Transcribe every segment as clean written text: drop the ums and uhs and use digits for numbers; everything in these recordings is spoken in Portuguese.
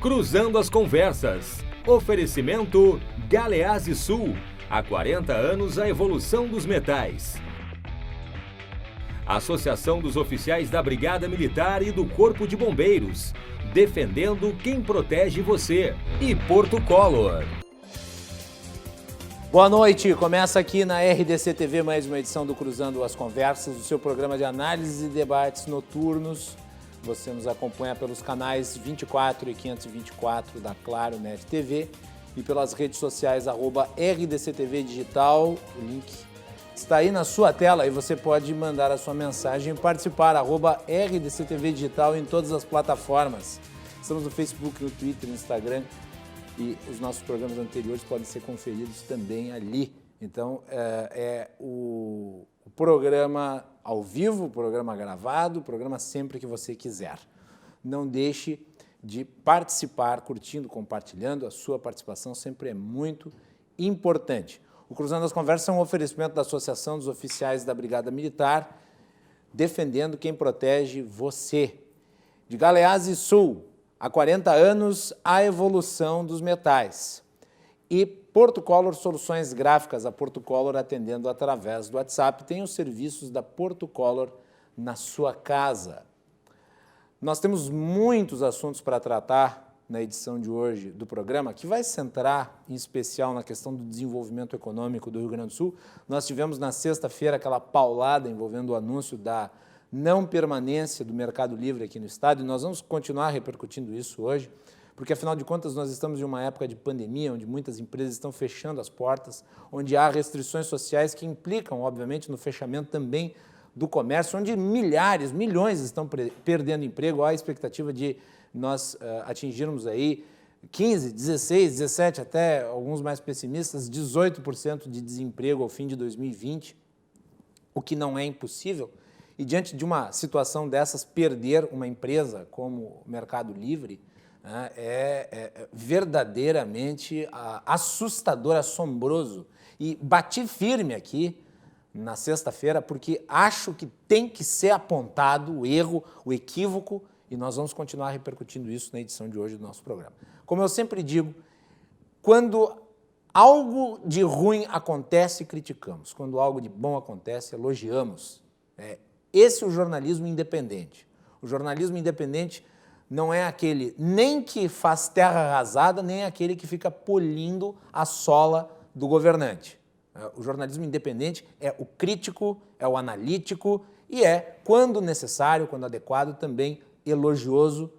Cruzando as Conversas. Oferecimento Galeazzi Sul. Há 40 anos a evolução dos metais. Associação dos Oficiais da Brigada Militar e do Corpo de Bombeiros. Defendendo quem protege você. E Porto Color. Boa noite, começa aqui na RDC TV mais uma edição do Cruzando as Conversas, o seu programa de análise e debates noturnos. Você nos acompanha pelos canais 24 e 524 da Claro Net TV e pelas redes sociais @RDCTV Digital. O link está aí na sua tela e você pode mandar a sua mensagem e participar @RDCTV Digital em todas as plataformas. Estamos no Facebook, no Twitter, no Instagram e os nossos programas anteriores podem ser conferidos também ali. Então, é o programa ao vivo, o programa gravado, o programa sempre que você quiser. Não deixe de participar, curtindo, compartilhando. A sua participação sempre é muito importante. O Cruzando as Conversas é um oferecimento da Associação dos Oficiais da Brigada Militar, defendendo quem protege você. De Galeazzi Sul, há 40 anos, a evolução dos metais. E Porto Color Soluções Gráficas, a Porto Color atendendo através do WhatsApp, tem os serviços da Porto Color na sua casa. Nós temos muitos assuntos para tratar na edição de hoje do programa, que vai centrar em especial na questão do desenvolvimento econômico do Rio Grande do Sul. Nós tivemos na sexta-feira aquela paulada envolvendo o anúncio da não permanência do Mercado Livre aqui no estado, e nós vamos continuar repercutindo isso hoje, porque, afinal de contas, nós estamos em uma época de pandemia, onde muitas empresas estão fechando as portas, onde há restrições sociais que implicam, obviamente, no fechamento também do comércio, onde milhares, milhões estão perdendo emprego. Há a expectativa de nós atingirmos aí 15, 16, 17, até alguns mais pessimistas, 18% de desemprego ao fim de 2020, o que não é impossível. E, diante de uma situação dessas, perder uma empresa como o Mercado Livre é verdadeiramente assustador, assombroso. E bati firme aqui na sexta-feira porque acho que tem que ser apontado o erro, o equívoco, e nós vamos continuar repercutindo isso na edição de hoje do nosso programa. Como eu sempre digo, quando algo de ruim acontece, criticamos. Quando algo de bom acontece, elogiamos. Esse é o jornalismo independente. O jornalismo independente não é aquele nem que faz terra arrasada, nem aquele que fica polindo a sola do governante. O jornalismo independente é o crítico, é o analítico e é, quando necessário, quando adequado, também elogioso,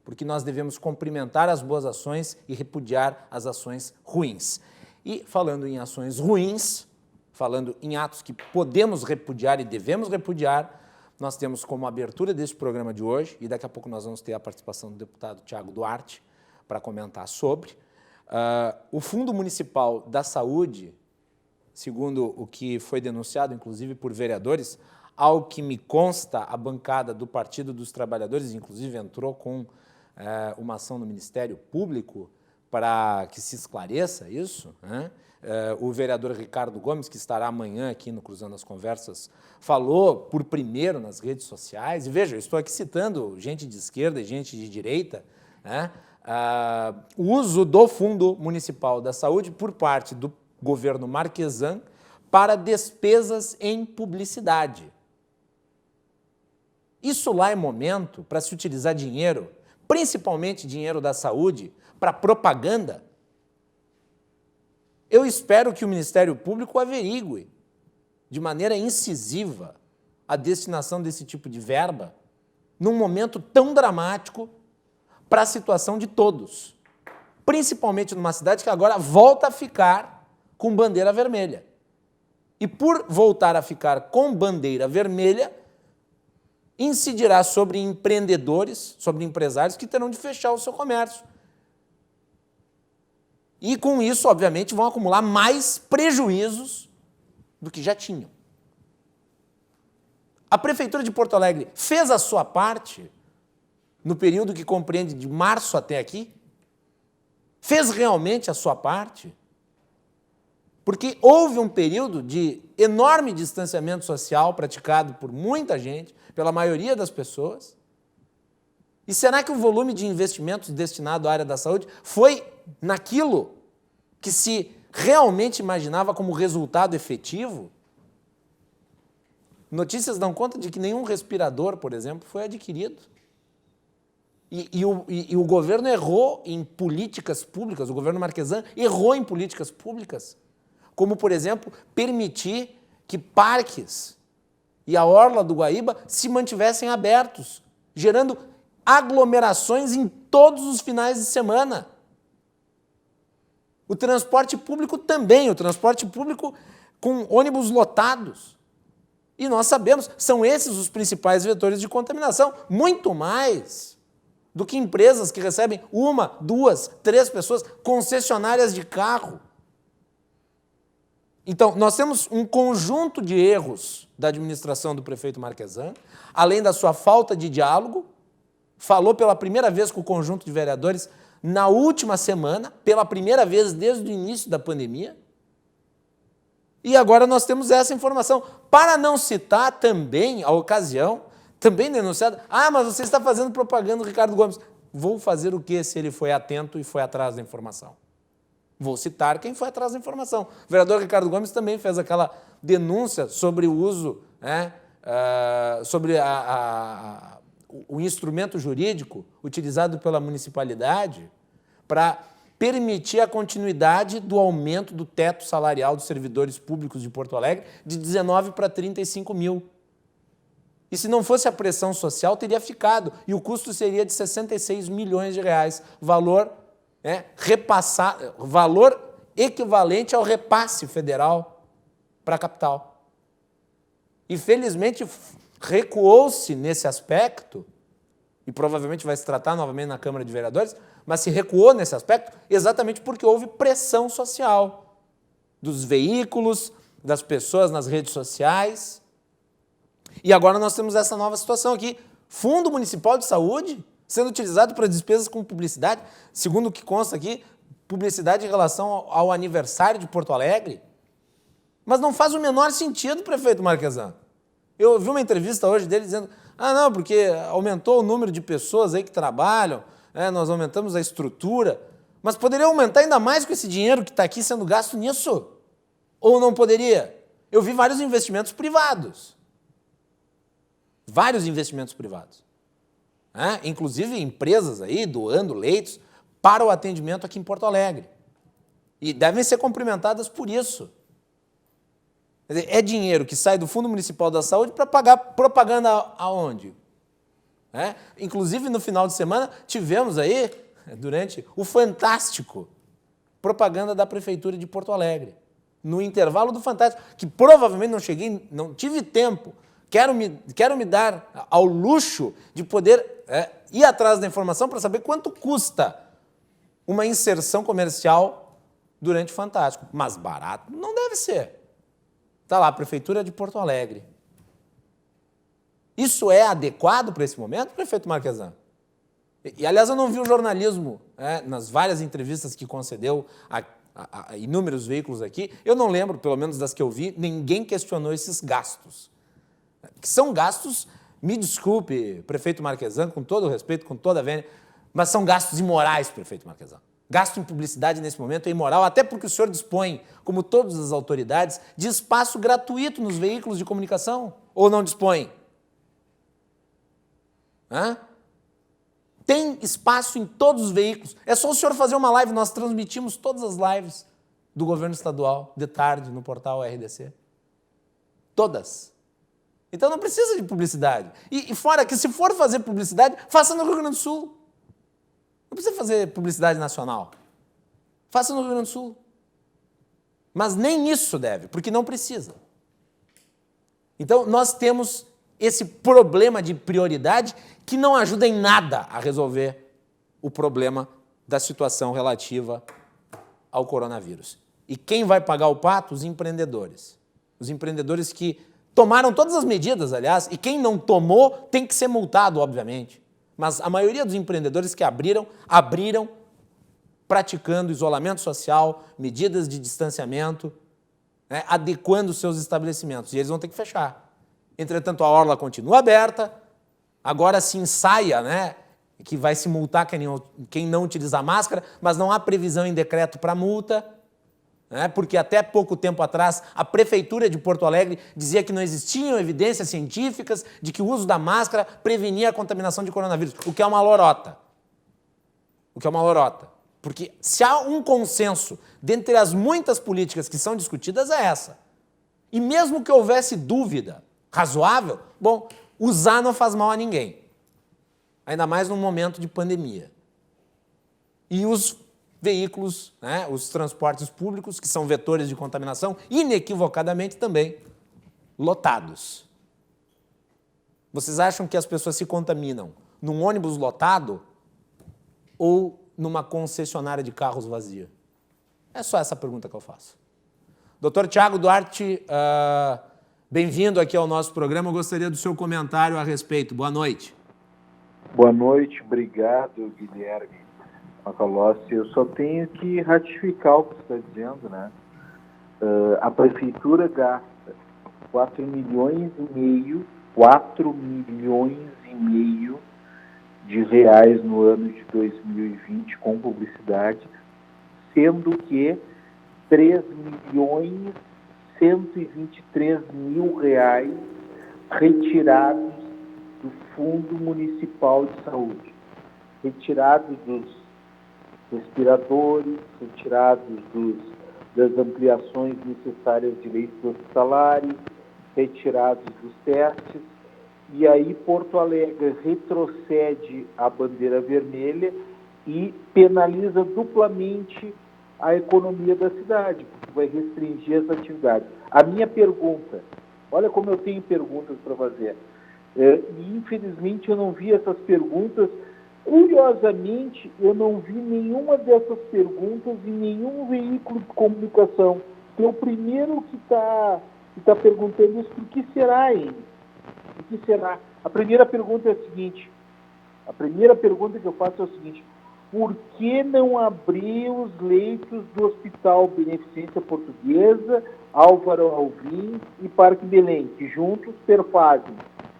porque nós devemos cumprimentar as boas ações e repudiar as ações ruins. E falando em ações ruins, falando em atos que podemos repudiar e devemos repudiar, nós temos como abertura deste programa de hoje, e daqui a pouco nós vamos ter a participação do deputado Tiago Duarte para comentar sobre, o Fundo Municipal da Saúde, segundo o que foi denunciado, inclusive por vereadores, ao que me consta, a bancada do Partido dos Trabalhadores, inclusive, entrou com uma ação no Ministério Público para que se esclareça isso, né? O vereador Ricardo Gomes, que estará amanhã aqui no Cruzando as Conversas, falou por primeiro nas redes sociais, e veja, eu estou aqui citando gente de esquerda e gente de direita, né? O uso do Fundo Municipal da Saúde por parte do governo Marquesan para despesas em publicidade. Isso lá é momento para se utilizar dinheiro, principalmente dinheiro da saúde, para propaganda. Eu espero que o Ministério Público averigue de maneira incisiva a destinação desse tipo de verba num momento tão dramático para a situação de todos, principalmente numa cidade que agora volta a ficar com bandeira vermelha. E por voltar a ficar com bandeira vermelha, incidirá sobre empreendedores, sobre empresários que terão de fechar o seu comércio. E, com isso, obviamente, vão acumular mais prejuízos do que já tinham. A Prefeitura de Porto Alegre fez a sua parte no período que compreende de março até aqui? Fez realmente a sua parte? Porque houve um período de enorme distanciamento social praticado por muita gente, pela maioria das pessoas, E será que o volume de investimentos destinado à área da saúde foi naquilo que se realmente imaginava como resultado efetivo? Notícias dão conta de que nenhum respirador, por exemplo, foi adquirido. E o governo errou em políticas públicas, o governo Marquesan errou em políticas públicas, como, por exemplo, permitir que parques e a orla do Guaíba se mantivessem abertos, gerando aglomerações em todos os finais de semana. O transporte público também, o transporte público com ônibus lotados. E nós sabemos, são esses os principais vetores de contaminação, muito mais do que empresas que recebem 1, 2, 3 pessoas, concessionárias de carro. Então, nós temos um conjunto de erros da administração do prefeito Marquesan, além da sua falta de diálogo. Falou pela primeira vez com o conjunto de vereadores na última semana, pela primeira vez desde o início da pandemia. E agora nós temos essa informação. Para não citar também a ocasião, também denunciada, mas você está fazendo propaganda do Ricardo Gomes. Vou fazer o quê se ele foi atento e foi atrás da informação? Vou citar quem foi atrás da informação. O vereador Ricardo Gomes também fez aquela denúncia sobre o uso, sobre o instrumento jurídico utilizado pela municipalidade para permitir a continuidade do aumento do teto salarial dos servidores públicos de Porto Alegre de 19 para 35 mil. E se não fosse a pressão social, teria ficado. E o custo seria de 66 milhões de reais. Valor valor equivalente ao repasse federal para a capital. E, felizmente, recuou-se nesse aspecto, e provavelmente vai se tratar novamente na Câmara de Vereadores, mas se recuou nesse aspecto exatamente porque houve pressão social dos veículos, das pessoas nas redes sociais. E agora nós temos essa nova situação aqui. Fundo Municipal de Saúde sendo utilizado para despesas com publicidade, segundo o que consta aqui, publicidade em relação ao aniversário de Porto Alegre. Mas não faz o menor sentido, prefeito Marquesan. Eu vi uma entrevista hoje dele dizendo, não, porque aumentou o número de pessoas aí que trabalham, nós aumentamos a estrutura, mas poderia aumentar ainda mais com esse dinheiro que está aqui sendo gasto nisso? Ou não poderia? Eu vi vários investimentos privados. Vários investimentos privados. Inclusive empresas aí doando leitos para o atendimento aqui em Porto Alegre. E devem ser cumprimentadas por isso. Quer dizer, é dinheiro que sai do Fundo Municipal da Saúde para pagar propaganda aonde? Inclusive, no final de semana, tivemos aí, durante o Fantástico, propaganda da Prefeitura de Porto Alegre. No intervalo do Fantástico, que provavelmente não tive tempo. Quero me dar ao luxo de poder ir atrás da informação para saber quanto custa uma inserção comercial durante o Fantástico. Mas barato não deve ser. Está lá, a Prefeitura de Porto Alegre. Isso é adequado para esse momento, prefeito Marquesan? E, aliás, eu não vi o jornalismo, nas várias entrevistas que concedeu a inúmeros veículos aqui, eu não lembro, pelo menos das que eu vi, ninguém questionou esses gastos. Que são gastos, me desculpe, prefeito Marquesan, com todo o respeito, com toda a vênia, mas são gastos imorais, prefeito Marquesan. Gasto em publicidade nesse momento é imoral, até porque o senhor dispõe, como todas as autoridades, de espaço gratuito nos veículos de comunicação, ou não dispõe? Tem espaço em todos os veículos. É só o senhor fazer uma live, nós transmitimos todas as lives do governo estadual, de tarde, no portal RDC. Todas. Então não precisa de publicidade. E fora que se for fazer publicidade, faça no Rio Grande do Sul. Não precisa fazer publicidade nacional. Faça no Rio Grande do Sul. Mas nem isso deve, porque não precisa. Então nós temos esse problema de prioridade que não ajuda em nada a resolver o problema da situação relativa ao coronavírus. E quem vai pagar o pato? Os empreendedores. Os empreendedores que tomaram todas as medidas, aliás, e quem não tomou tem que ser multado, obviamente. Mas a maioria dos empreendedores que abriram praticando isolamento social, medidas de distanciamento, adequando os seus estabelecimentos. E eles vão ter que fechar. Entretanto, a orla continua aberta, agora se ensaia, que vai se multar quem não utilizar máscara, mas não há previsão em decreto para multa, né? Porque até pouco tempo atrás a Prefeitura de Porto Alegre dizia que não existiam evidências científicas de que o uso da máscara prevenia a contaminação de coronavírus, o que é uma lorota. Porque se há um consenso dentre as muitas políticas que são discutidas é essa. E mesmo que houvesse dúvida razoável, bom, usar não faz mal a ninguém. Ainda mais num momento de pandemia. E os veículos, né, os transportes públicos, que são vetores de contaminação, inequivocadamente também lotados. Vocês acham que as pessoas se contaminam num ônibus lotado ou numa concessionária de carros vazia? É só essa pergunta que eu faço. Dr. Tiago Duarte, bem-vindo aqui ao nosso programa. Eu gostaria do seu comentário a respeito. Boa noite. Boa noite, obrigado, Guilherme Macalossi. Eu só tenho que ratificar o que você está dizendo, né? A Prefeitura gasta 4 milhões e meio de reais no ano de 2020 com publicidade, sendo que 3.123.000 reais retirados do Fundo Municipal de Saúde, retirados dos respiradores, retirados das ampliações necessárias de leitos hospitalares, retirados dos testes, e aí Porto Alegre retrocede a bandeira vermelha e penaliza duplamente a economia da cidade, porque vai restringir as atividades. A minha pergunta, olha como eu tenho perguntas para fazer, e infelizmente eu não vi essas perguntas. Curiosamente, eu não vi nenhuma dessas perguntas em nenhum veículo de comunicação. Que é o primeiro que está perguntando isso. Por que será, hein? Por que será? A primeira pergunta é a seguinte. A primeira pergunta que eu faço é o seguinte. Por que não abrir os leitos do Hospital Beneficência Portuguesa, Álvaro Alvim e Parque Belém, que juntos perfazem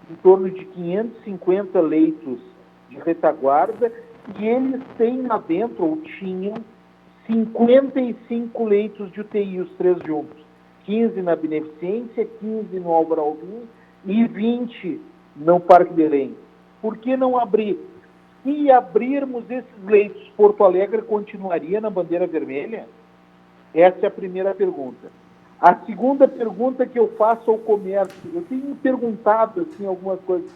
em torno de 550 leitos de retaguarda, e eles têm lá dentro, ou tinham, 55 leitos de UTI, os três juntos. 15 na Beneficência, 15 no Álvaro Alvim e 20 no Parque Belém. Por que não abrir? Se abrirmos esses leitos, Porto Alegre continuaria na bandeira vermelha? Essa é a primeira pergunta. A segunda pergunta que eu faço ao comércio, eu tenho perguntado assim, algumas coisas.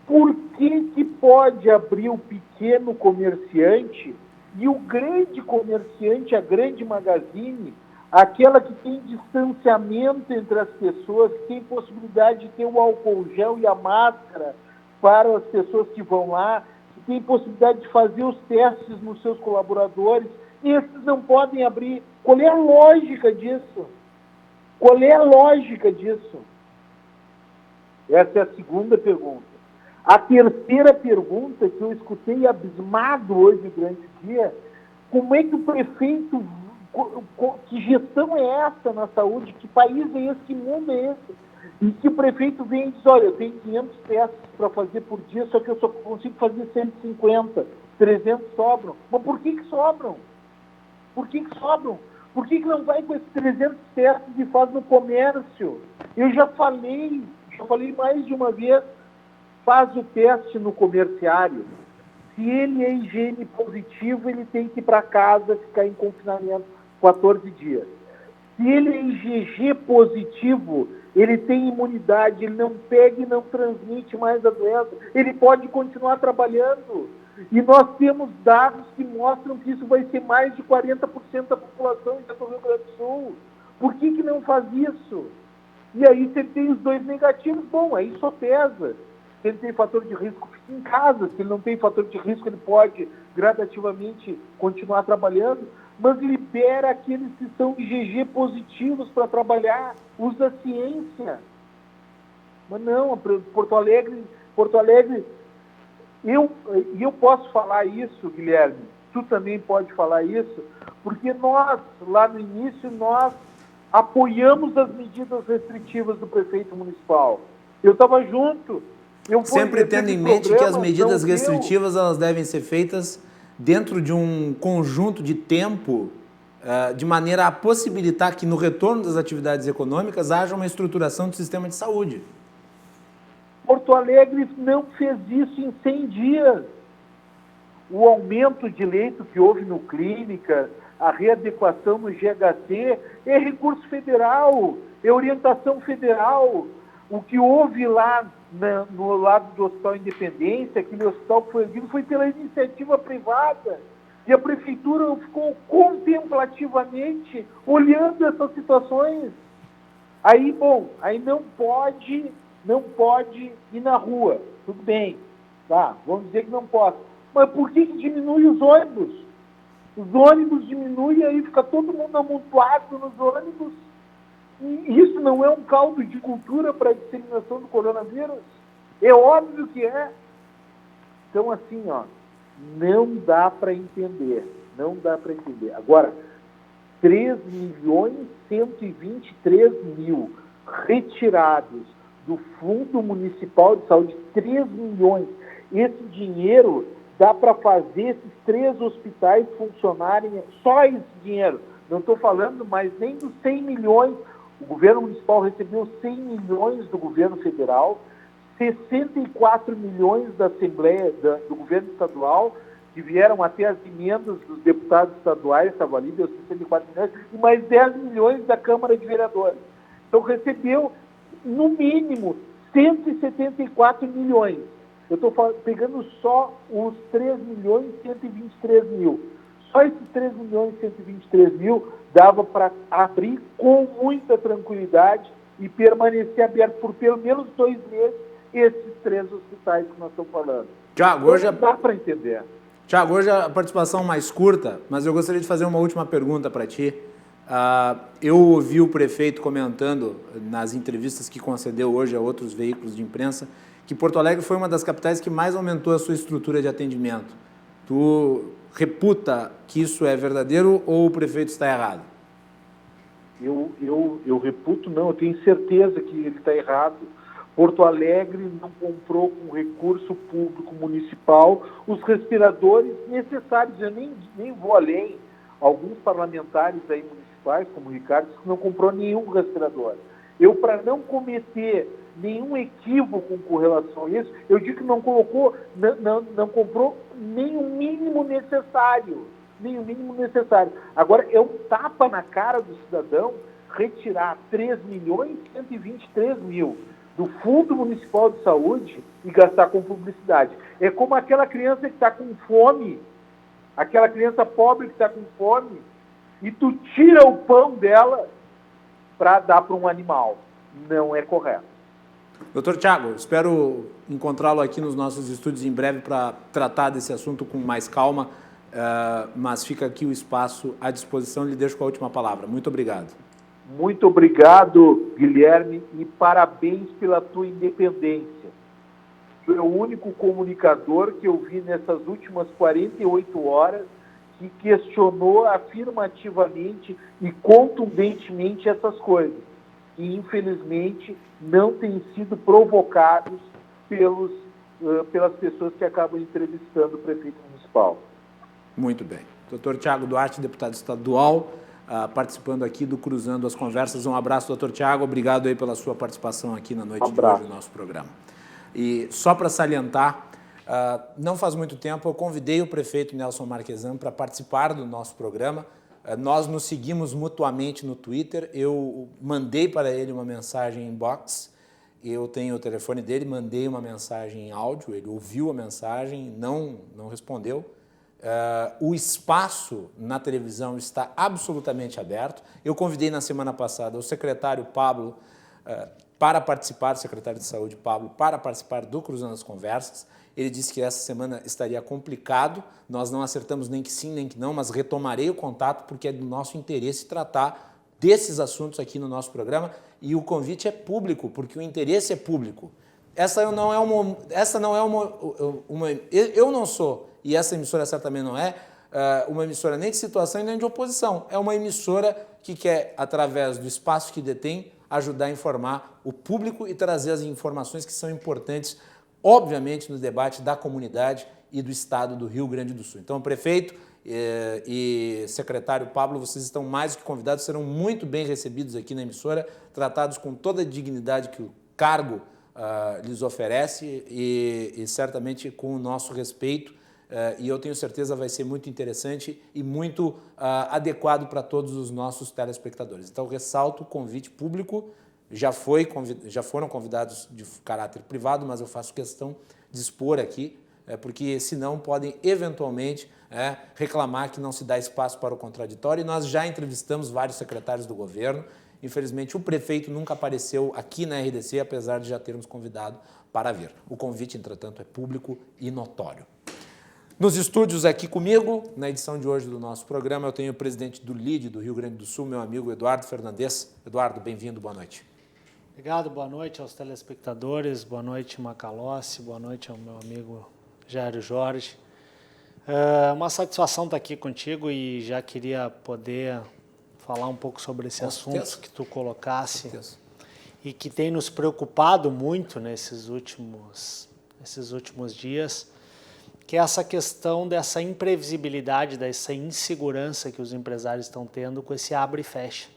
Por que pode abrir o pequeno comerciante e o grande comerciante, a grande magazine, aquela que tem distanciamento entre as pessoas, que tem possibilidade de ter o álcool gel e a máscara para as pessoas que vão lá, que tem possibilidade de fazer os testes nos seus colaboradores, esses não podem abrir? Qual é a lógica disso? Qual é a lógica disso? Essa é a segunda pergunta. A terceira pergunta, que eu escutei abismado hoje durante o dia, como é que o prefeito, que gestão é essa na saúde, que país é esse, que mundo é esse? E que o prefeito vem e diz, olha, eu tenho 500 testes para fazer por dia, só que eu só consigo fazer 150, 300 sobram. Mas por que sobram? Por que sobram? Por que não vai com esses 300 testes e faz no comércio? Eu já falei mais de uma vez, faz o teste no comerciário. Se ele é higiene positivo, ele tem que ir para casa, ficar em confinamento 14 dias. Se ele é IgG positivo, ele tem imunidade, ele não pega e não transmite mais a doença, ele pode continuar trabalhando. E nós temos dados que mostram que isso vai ser mais de 40% da população do Rio Grande do Sul. Por que não faz isso? E aí você tem os dois negativos, bom, aí só pesa. Se ele tem fator de risco, fica em casa. Se ele não tem fator de risco, ele pode gradativamente continuar trabalhando, mas libera aqueles que são IgG positivos para trabalhar, usa a ciência. Mas não, Porto Alegre, eu posso falar isso, Guilherme, tu também pode falar isso, porque nós, lá no início, nós apoiamos as medidas restritivas do prefeito municipal. Eu estava junto. Sempre tendo em mente que as medidas restritivas elas devem ser feitas dentro de um conjunto de tempo, de maneira a possibilitar que no retorno das atividades econômicas haja uma estruturação do sistema de saúde. Porto Alegre não fez isso em 100 dias. O aumento de leito que houve no clínica, a readequação no GHC, é recurso federal, é orientação federal. O que houve lá no lado do Hospital Independência, aquele hospital que foi erguido, foi pela iniciativa privada. E a prefeitura ficou contemplativamente olhando essas situações. Aí, aí não pode ir na rua. Tudo bem, tá, vamos dizer que não pode. Mas por que diminui os ônibus? Os ônibus diminuem, aí fica todo mundo amontoado nos ônibus. E isso não é um caldo de cultura para a disseminação do coronavírus? É óbvio que é. Então, assim, não dá para entender. Não dá para entender. Agora, 3.123.000 retirados do Fundo Municipal de Saúde, 3 milhões. Esse dinheiro dá para fazer esses 3 hospitais funcionarem, só esse dinheiro. Não estou falando mais nem dos 100 milhões. O governo municipal recebeu 100 milhões do governo federal, 64 milhões da Assembleia, do governo estadual, que vieram até as emendas dos deputados estaduais, estava ali, deu 64 milhões, e mais 10 milhões da Câmara de Vereadores. Então recebeu, no mínimo, 174 milhões. Eu estou pegando só os 3 milhões e 123 mil. Só esses 3 milhões e 123 mil dava para abrir com muita tranquilidade e permanecer aberto por pelo menos 2 meses esses 3 hospitais que nós estamos falando. Tiago, hoje dá para entender. Tiago, hoje a participação mais curta, mas eu gostaria de fazer uma última pergunta para ti. Eu ouvi o prefeito comentando nas entrevistas que concedeu hoje a outros veículos de imprensa que Porto Alegre foi uma das capitais que mais aumentou a sua estrutura de atendimento. Tu reputa que isso é verdadeiro ou o prefeito está errado? Eu reputo, não, eu tenho certeza que ele está errado. Porto Alegre não comprou com recurso público municipal os respiradores necessários. Eu nem vou além. Alguns parlamentares aí municipais, como o Ricardo, não comprou nenhum respirador. Eu, para não cometer nenhum equívoco com relação a isso, eu digo que não colocou, não comprou nem o mínimo necessário. Nem o mínimo necessário. Agora, é um tapa na cara do cidadão retirar 3 milhões e 123 mil do Fundo Municipal de Saúde e gastar com publicidade. É como aquela criança que está com fome, aquela criança pobre que está com fome, e tu tira o pão dela para dar para um animal. Não é correto. Doutor Tiago, espero encontrá-lo aqui nos nossos estúdios em breve para tratar desse assunto com mais calma, mas fica aqui o espaço à disposição e lhe deixo com a última palavra. Muito obrigado. Muito obrigado, Guilherme, e parabéns pela tua independência. Tu é o único comunicador que eu vi nessas últimas 48 horas que questionou afirmativamente e contundentemente essas coisas, que infelizmente não têm sido provocados pelas pessoas que acabam entrevistando o prefeito municipal. Muito bem. Doutor Tiago Duarte, deputado estadual, participando aqui do Cruzando as Conversas. Um abraço, doutor Tiago. Obrigado aí pela sua participação aqui na noite de hoje no nosso programa. E só para salientar, não faz muito tempo eu convidei o prefeito Nelson Marquesan para participar do nosso programa. Nós nos seguimos mutuamente no Twitter. Eu mandei para ele uma mensagem em inbox. Eu tenho o telefone dele, mandei uma mensagem em áudio. Ele ouviu a mensagem, não respondeu. O espaço na televisão está absolutamente aberto. Eu convidei na semana passada o secretário Pablo para participar, o secretário de Saúde Pablo, para participar do Cruzando as Conversas. Ele disse que essa semana estaria complicado, nós não acertamos nem que sim, nem que não, mas retomarei o contato porque é do nosso interesse tratar desses assuntos aqui no nosso programa e o convite é público, porque o interesse é público. Eu não sou, e essa emissora certamente não é, uma emissora nem de situação e nem de oposição. É uma emissora que quer, através do espaço que detém, ajudar a informar o público e trazer as informações que são importantes obviamente, no debate da comunidade e do Estado do Rio Grande do Sul. Então, prefeito e secretário Pablo, vocês estão mais que convidados, serão muito bem recebidos aqui na emissora, tratados com toda a dignidade que o cargo lhes oferece e certamente com o nosso respeito, e eu tenho certeza vai ser muito interessante e muito adequado para todos os nossos telespectadores. Então, ressalto o convite público, já foram convidados de caráter privado, mas eu faço questão de expor aqui, porque senão podem eventualmente reclamar que não se dá espaço para o contraditório, e nós já entrevistamos vários secretários do governo. Infelizmente, o prefeito nunca apareceu aqui na RDC, apesar de já termos convidado para vir. O convite, entretanto, é público e notório. Nos estúdios aqui comigo, na edição de hoje do nosso programa, eu tenho o presidente do LIDE do Rio Grande do Sul, meu amigo Eduardo Fernandes. Eduardo, bem-vindo, boa noite. Obrigado, boa noite aos telespectadores, boa noite Macalossi, boa noite ao meu amigo Jairo Jorge. Uma satisfação estar aqui contigo e já queria poder falar um pouco sobre esse assunto que tu colocasse e que tem nos preocupado muito nesses últimos dias, que é essa questão dessa imprevisibilidade, dessa insegurança que os empresários estão tendo com esse abre e fecha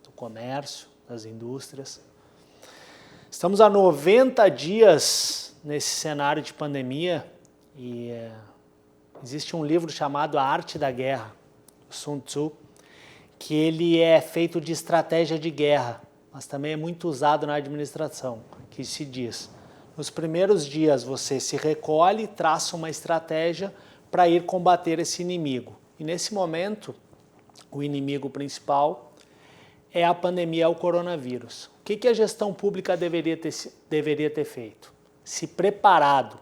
do comércio, das indústrias. Estamos há 90 dias nesse cenário de pandemia e existe um livro chamado A Arte da Guerra, do Sun Tzu, que ele é feito de estratégia de guerra, mas também é muito usado na administração, que se diz: nos primeiros dias você se recolhe e traça uma estratégia para ir combater esse inimigo. E nesse momento, o inimigo principal é a pandemia, é o coronavírus. O que a gestão pública deveria ter feito? Se preparado,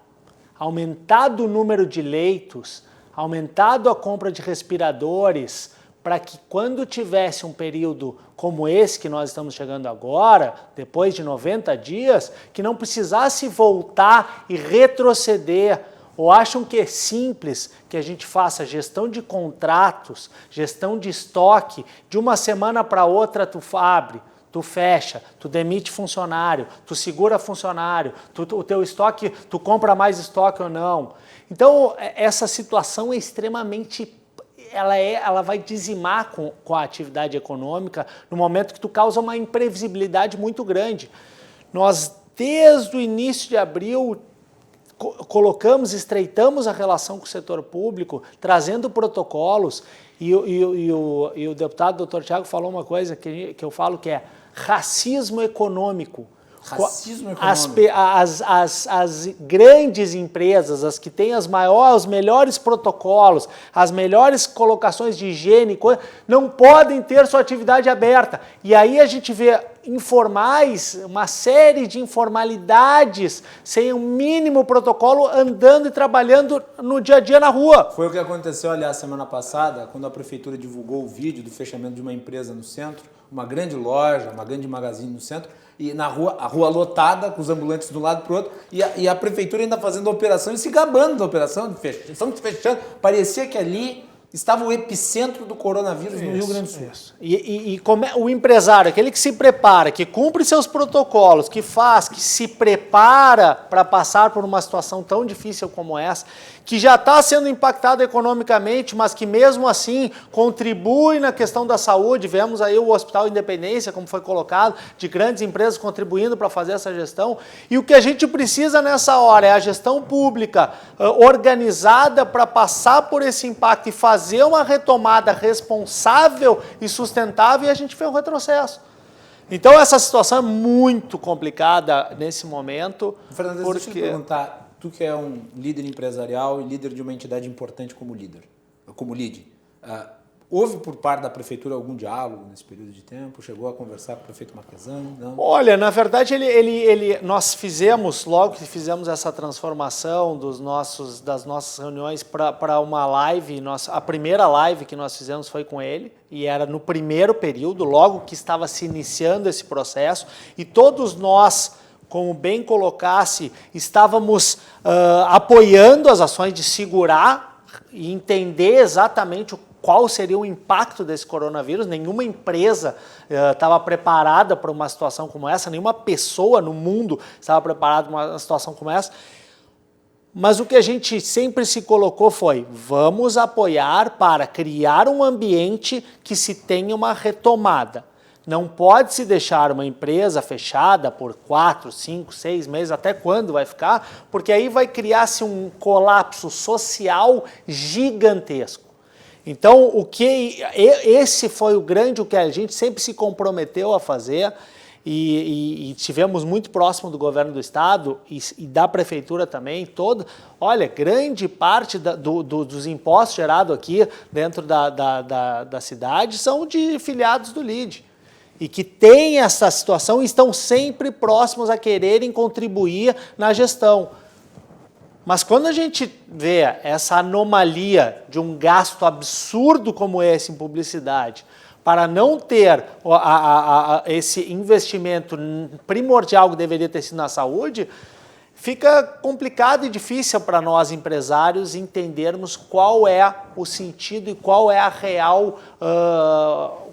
aumentado o número de leitos, aumentado a compra de respiradores, para que quando tivesse um período como esse que nós estamos chegando agora, depois de 90 dias, que não precisasse voltar e retroceder. Ou acham que é simples que a gente faça gestão de contratos, gestão de estoque, de uma semana para outra tu abre, tu fecha, tu demite funcionário, tu segura funcionário, o teu estoque, tu compra mais estoque ou não. Então, essa situação é extremamente... Ela vai dizimar com a atividade econômica no momento que tu causa uma imprevisibilidade muito grande. Nós, desde o início de abril, estreitamos a relação com o setor público, trazendo protocolos, e o deputado Dr. Thiago falou uma coisa que eu falo que é racismo econômico. Racismo econômico. As grandes empresas, as que têm os melhores protocolos, as melhores colocações de higiene, não podem ter sua atividade aberta. E aí a gente vê informais, uma série de informalidades, sem um mínimo protocolo, andando e trabalhando no dia a dia na rua. Foi o que aconteceu, aliás, semana passada, quando a prefeitura divulgou o vídeo do fechamento de uma empresa no centro, uma grande loja, uma grande magazine no centro, e na rua, a rua lotada, com os ambulantes de um lado para o outro, e a prefeitura ainda fazendo a operação e se gabando da operação, estamos fechando. Parecia que ali estava o epicentro do coronavírus no Rio Grande do Sul. Isso. E o empresário, aquele que se prepara, que cumpre seus protocolos, que se prepara para passar por uma situação tão difícil como essa, que já está sendo impactado economicamente, mas que mesmo assim contribui na questão da saúde. Vemos aí o Hospital Independência, como foi colocado, de grandes empresas contribuindo para fazer essa gestão. E o que a gente precisa nessa hora é a gestão pública organizada para passar por esse impacto e fazer uma retomada responsável e sustentável, e a gente vê um retrocesso. Então essa situação é muito complicada nesse momento. Fernandes, deixa eu te perguntar, tu que é um líder empresarial e líder de uma entidade importante como LIDE, houve por parte da prefeitura algum diálogo nesse período de tempo? Chegou a conversar com o prefeito Marquesan? Não? Olha, na verdade, nós fizemos, logo que fizemos essa transformação das nossas reuniões para uma live, a primeira live que nós fizemos foi com ele, e era no primeiro período, logo que estava se iniciando esse processo, e todos nós, como bem colocasse, estávamos apoiando as ações de segurar e entender exatamente qual seria o impacto desse coronavírus. Nenhuma empresa estava preparada para uma situação como essa, nenhuma pessoa no mundo estava preparada para uma situação como essa. Mas o que a gente sempre se colocou foi, vamos apoiar para criar um ambiente que se tenha uma retomada. Não pode se deixar uma empresa fechada por 4, 5, 6 meses, até quando vai ficar, porque aí vai criar-se um colapso social gigantesco. Então, esse foi o que a gente sempre se comprometeu a fazer, e tivemos muito próximo do governo do estado e da prefeitura também, olha, grande parte dos impostos gerados aqui dentro da cidade são de filiados do LIDE, e que têm essa situação e estão sempre próximos a quererem contribuir na gestão. Mas quando a gente vê essa anomalia de um gasto absurdo como esse em publicidade, para não ter esse investimento primordial que deveria ter sido na saúde, fica complicado e difícil para nós empresários entendermos qual é o sentido e qual é a real,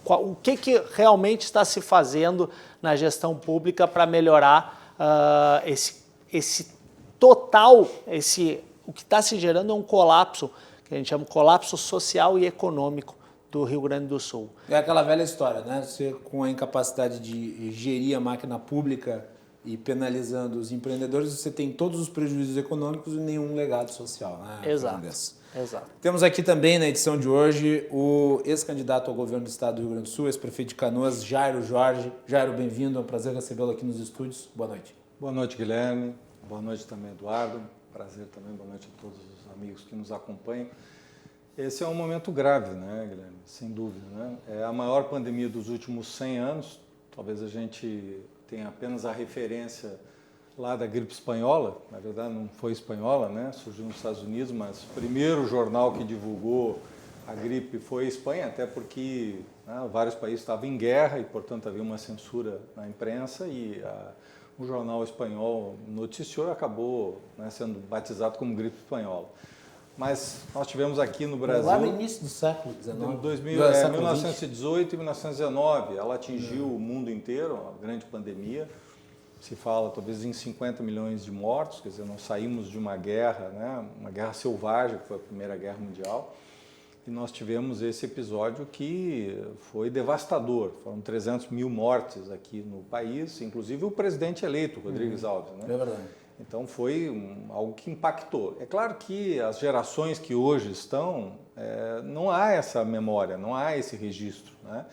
o que realmente está se fazendo na gestão pública para melhorar esse total, o que está se gerando é um colapso, que a gente chama de colapso social e econômico do Rio Grande do Sul. É aquela velha história, né? Você com a incapacidade de gerir a máquina pública e penalizando os empreendedores, você tem todos os prejuízos econômicos e nenhum legado social, né? Exato. Temos aqui também na edição de hoje o ex-candidato ao governo do estado do Rio Grande do Sul, ex-prefeito de Canoas, Jairo Jorge. Jairo, bem-vindo, é um prazer recebê-lo aqui nos estúdios. Boa noite. Boa noite, Guilherme. Boa noite também, Eduardo. Prazer também, boa noite a todos os amigos que nos acompanham. Esse é um momento grave, né, Guilherme? Sem dúvida, né? É a maior pandemia dos últimos 100 anos. Talvez a gente tenha apenas a referência lá da gripe espanhola. Na verdade, não foi espanhola, né? Surgiu nos Estados Unidos, mas o primeiro jornal que divulgou a gripe foi a Espanha, até porque vários países estavam em guerra e, portanto, havia uma censura na imprensa e o jornal espanhol noticiou e acabou sendo batizado como gripe espanhola. Mas nós tivemos aqui no Brasil... Lá no início do século XIX. 1918 e 1919. Ela atingiu o mundo inteiro, uma grande pandemia. Se fala talvez em 50 milhões de mortos, quer dizer, nós saímos de uma guerra, né, uma guerra selvagem, que foi a Primeira Guerra Mundial, e nós tivemos esse episódio que foi devastador. Foram 300 mil mortes aqui no país, inclusive o presidente eleito, Rodrigues Alves. Né? É verdade. Então foi algo que impactou. É claro que as gerações que hoje estão, não há essa memória, não há esse registro, né?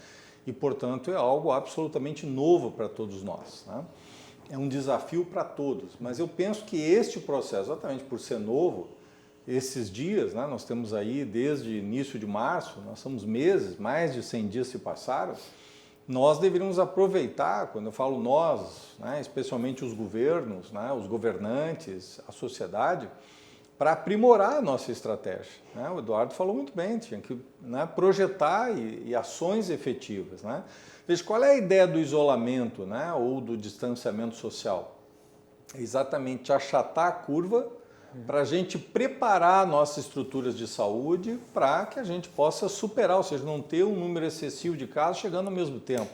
E, portanto, é algo absolutamente novo para todos nós, né? É um desafio para todos, mas eu penso que este processo, exatamente por ser novo, esses dias, né, nós temos aí desde início de março, nós somos meses, mais de 100 dias se passaram, nós deveríamos aproveitar, quando eu falo nós, né, especialmente os governos, né, os governantes, a sociedade, para aprimorar a nossa estratégia. Né? O Eduardo falou muito bem, tinha que projetar e ações efetivas. Né? Veja, qual é a ideia do isolamento, né, ou do distanciamento social? É exatamente achatar a curva para a gente preparar nossas estruturas de saúde para que a gente possa superar, ou seja, não ter um número excessivo de casos chegando ao mesmo tempo.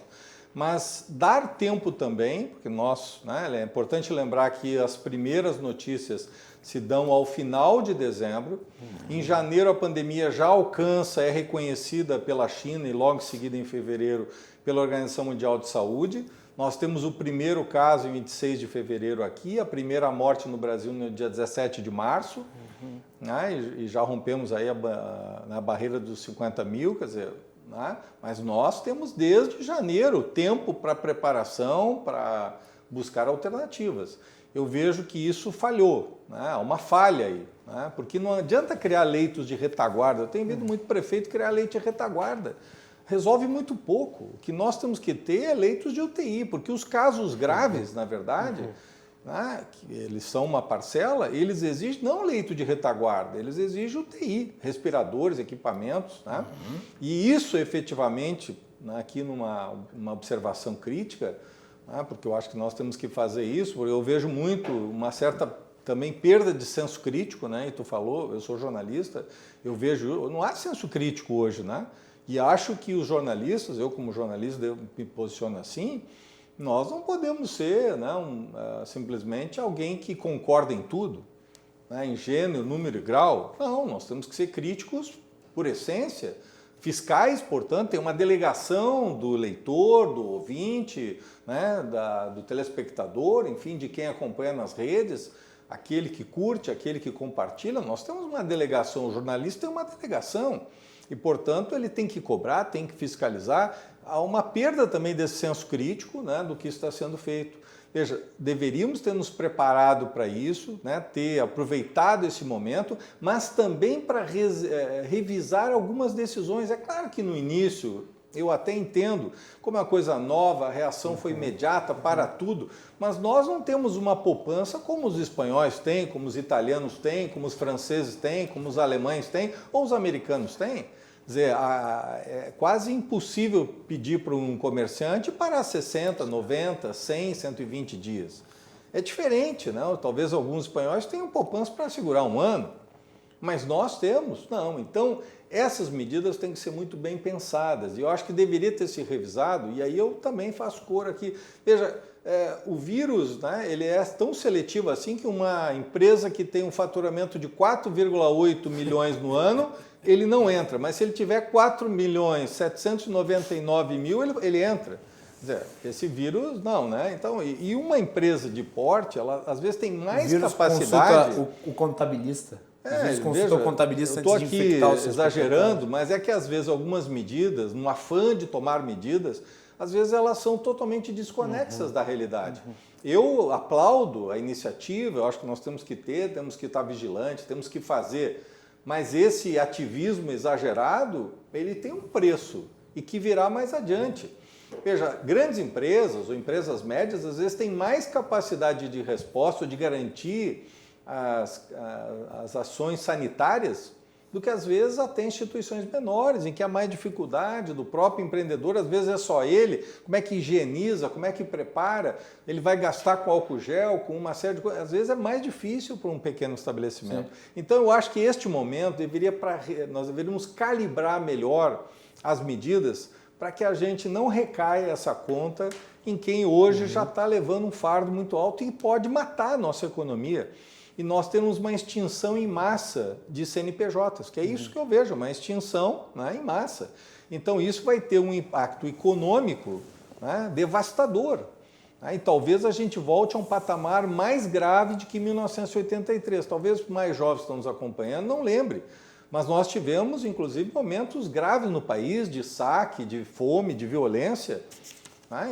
Mas dar tempo também, porque é importante lembrar que as primeiras notícias se dão ao final de dezembro. Em janeiro a pandemia já alcança, é reconhecida pela China e logo em seguida em fevereiro pela Organização Mundial de Saúde. Nós temos o primeiro caso em 26 de fevereiro aqui, a primeira morte no Brasil no dia 17 de março, né, e já rompemos aí na barreira dos 50 mil, quer dizer, né, mas nós temos desde janeiro tempo para preparação, para buscar alternativas. Eu vejo que isso falhou, né, há uma falha aí, né, porque não adianta criar leitos de retaguarda. Eu tenho visto muito prefeito criar leite de retaguarda. Resolve muito pouco. O que nós temos que ter é leitos de UTI, porque os casos graves, na verdade, né, que eles são uma parcela, eles exigem não leito de retaguarda, eles exigem UTI, respiradores, equipamentos. Né? E isso, efetivamente, né, aqui numa observação crítica, né, porque eu acho que nós temos que fazer isso, porque eu vejo muito uma certa também perda de senso crítico, né? E tu falou, eu sou jornalista, eu vejo, não há senso crítico hoje, né? E acho que os jornalistas, eu como jornalista eu me posiciono assim, nós não podemos ser, né, simplesmente alguém que concorda em tudo, né, em gênero, número e grau. Não, nós temos que ser críticos por essência, fiscais, portanto, tem uma delegação do leitor, do ouvinte, né, do telespectador, enfim, de quem acompanha nas redes, aquele que curte, aquele que compartilha. Nós temos uma delegação, o jornalista tem uma delegação e, portanto, ele tem que cobrar, tem que fiscalizar. Há uma perda também desse senso crítico, né, do que está sendo feito. Veja, deveríamos ter nos preparado para isso, né, ter aproveitado esse momento, mas também para revisar algumas decisões. É claro que no início eu até entendo, como é uma coisa nova, a reação foi imediata para tudo, mas nós não temos uma poupança como os espanhóis têm, como os italianos têm, como os franceses têm, como os alemães têm, ou os americanos têm. Quer dizer, é quase impossível pedir para um comerciante parar 60, 90, 100, 120 dias. É diferente, né? Talvez alguns espanhóis tenham poupança para segurar um ano, mas nós temos, não. Então, essas medidas têm que ser muito bem pensadas e eu acho que deveria ter se revisado, e aí eu também faço cor aqui. Veja, o vírus, né, ele é tão seletivo assim que uma empresa que tem um faturamento de 4,8 milhões no ano, ele não entra, mas se ele tiver 4.799.000, ele entra. Quer dizer, esse vírus não, né? Então, e uma empresa de porte, ela às vezes tem mais capacidade. O contabilista. Às vezes consulta o contabilista antes de infectar eu estou aqui exagerando, mas é que às vezes algumas medidas, no afã de tomar medidas, às vezes elas são totalmente desconexas da realidade. Eu aplaudo a iniciativa, eu acho que nós temos que estar vigilantes, temos que fazer, mas esse ativismo exagerado, ele tem um preço e que virá mais adiante. Veja, grandes empresas ou empresas médias, às vezes têm mais capacidade de resposta, de garantir as ações sanitárias do que às vezes até instituições menores, em que há mais dificuldade do próprio empreendedor, às vezes é só ele, como é que higieniza, como é que prepara, ele vai gastar com álcool gel, com uma série de coisas, às vezes é mais difícil para um pequeno estabelecimento. Sim. Então eu acho que este momento nós deveríamos calibrar melhor as medidas para que a gente não recaia essa conta em quem hoje já está levando um fardo muito alto e pode matar a nossa economia. E nós temos uma extinção em massa de CNPJs, que é isso que eu vejo, uma extinção, né, em massa. Então isso vai ter um impacto econômico, né, devastador. Né, e talvez a gente volte a um patamar mais grave de que 1983. Talvez os mais jovens que estão nos acompanhando não lembrem. Mas nós tivemos, inclusive, momentos graves no país, de saque, de fome, de violência.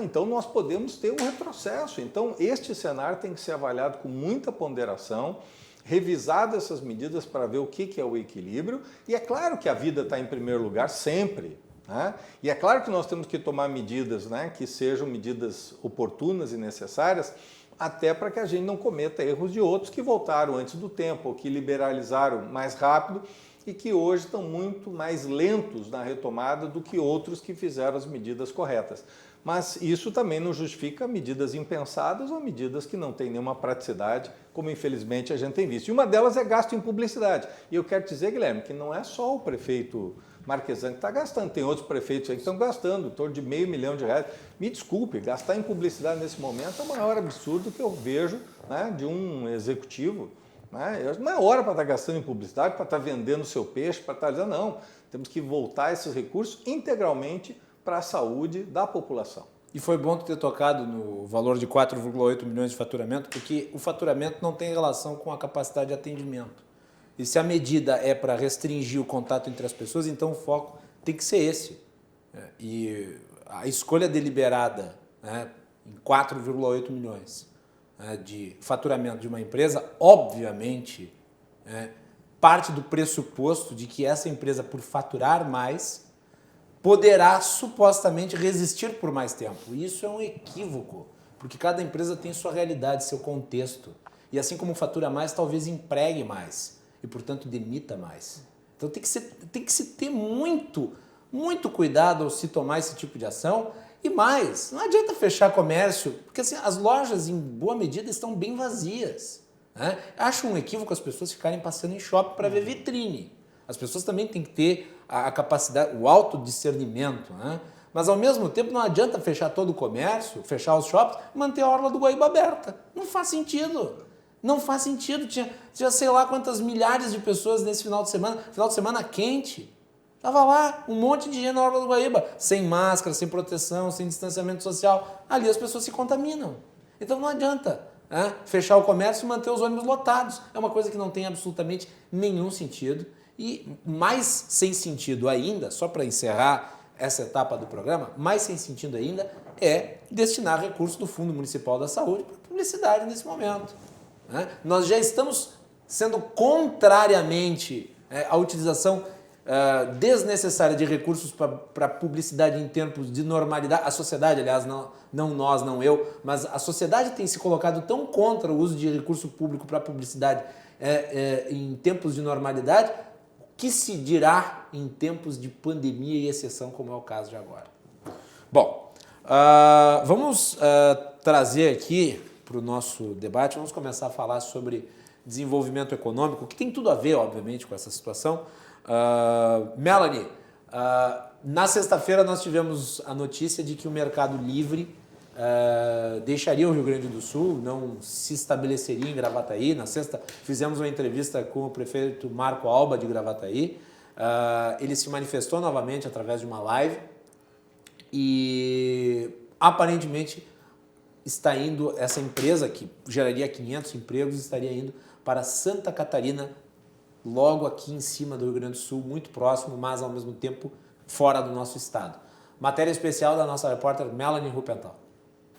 Então, nós podemos ter um retrocesso. Então, este cenário tem que ser avaliado com muita ponderação, revisado essas medidas para ver o que é o equilíbrio. E é claro que a vida está em primeiro lugar sempre. Né? E é claro que nós temos que tomar medidas, né, que sejam medidas oportunas e necessárias, até para que a gente não cometa erros de outros que voltaram antes do tempo, ou que liberalizaram mais rápido e que hoje estão muito mais lentos na retomada do que outros que fizeram as medidas corretas. Mas isso também não justifica medidas impensadas ou medidas que não têm nenhuma praticidade, como infelizmente a gente tem visto. E uma delas é gasto em publicidade. E eu quero dizer, Guilherme, que não é só o prefeito Marquesan que está gastando, tem outros prefeitos aí que estão gastando, em torno de R$500 milhões. Me desculpe, gastar em publicidade nesse momento é o maior absurdo que eu vejo, né, de um executivo. Não é hora para estar gastando em publicidade, para estar vendendo o seu peixe, para estar dizendo, não, temos que voltar esses recursos integralmente para a saúde da população. E foi bom ter tocado no valor de 4,8 milhões de faturamento, porque o faturamento não tem relação com a capacidade de atendimento. E se a medida é para restringir o contato entre as pessoas, então o foco tem que ser esse. E a escolha deliberada, né, em 4,8 milhões de faturamento de uma empresa, obviamente, parte do pressuposto de que essa empresa, por faturar mais, poderá supostamente resistir por mais tempo. Isso é um equívoco, porque cada empresa tem sua realidade, seu contexto. E assim como fatura mais, talvez empregue mais e, portanto, demita mais. Então tem que se ter muito cuidado ao se tomar esse tipo de ação. E mais, não adianta fechar comércio, porque assim, as lojas, em boa medida, estão bem vazias. Né? Acho um equívoco as pessoas ficarem passando em shopping para ver vitrine. As pessoas também têm que ter a capacidade, o autodiscernimento, né? Mas ao mesmo tempo não adianta fechar todo o comércio, fechar os shoppings, manter a orla do Guaíba aberta. Não faz sentido. Não faz sentido. Tinha sei lá quantas milhares de pessoas nesse final de semana quente. Tava lá um monte de gente na orla do Guaíba, sem máscara, sem proteção, sem distanciamento social. Ali as pessoas se contaminam. Então não adianta fechar o comércio e manter os ônibus lotados. É uma coisa que não tem absolutamente nenhum sentido. E mais sem sentido ainda, só para encerrar essa etapa do programa, mais sem sentido ainda é destinar recursos do Fundo Municipal da Saúde para publicidade nesse momento. Né? Nós já estamos sendo contrariamente à utilização desnecessária de recursos para publicidade em tempos de normalidade. A sociedade, aliás, não nós, não eu, mas a sociedade tem se colocado tão contra o uso de recurso público para publicidade em tempos de normalidade, que se dirá em tempos de pandemia e exceção, como é o caso de agora. Bom, vamos trazer aqui para o nosso debate, vamos começar a falar sobre desenvolvimento econômico, que tem tudo a ver, obviamente, com essa situação. Melanie, na sexta-feira nós tivemos a notícia de que o Mercado Livre deixaria o Rio Grande do Sul, não se estabeleceria em Gravataí. Na sexta fizemos uma entrevista com o prefeito Marco Alba de Gravataí. Ele se manifestou novamente através de uma live e aparentemente está indo, essa empresa que geraria 500 empregos estaria indo para Santa Catarina, logo aqui em cima do Rio Grande do Sul, muito próximo, mas ao mesmo tempo fora do nosso estado. Matéria especial da nossa repórter Melanie Rupental.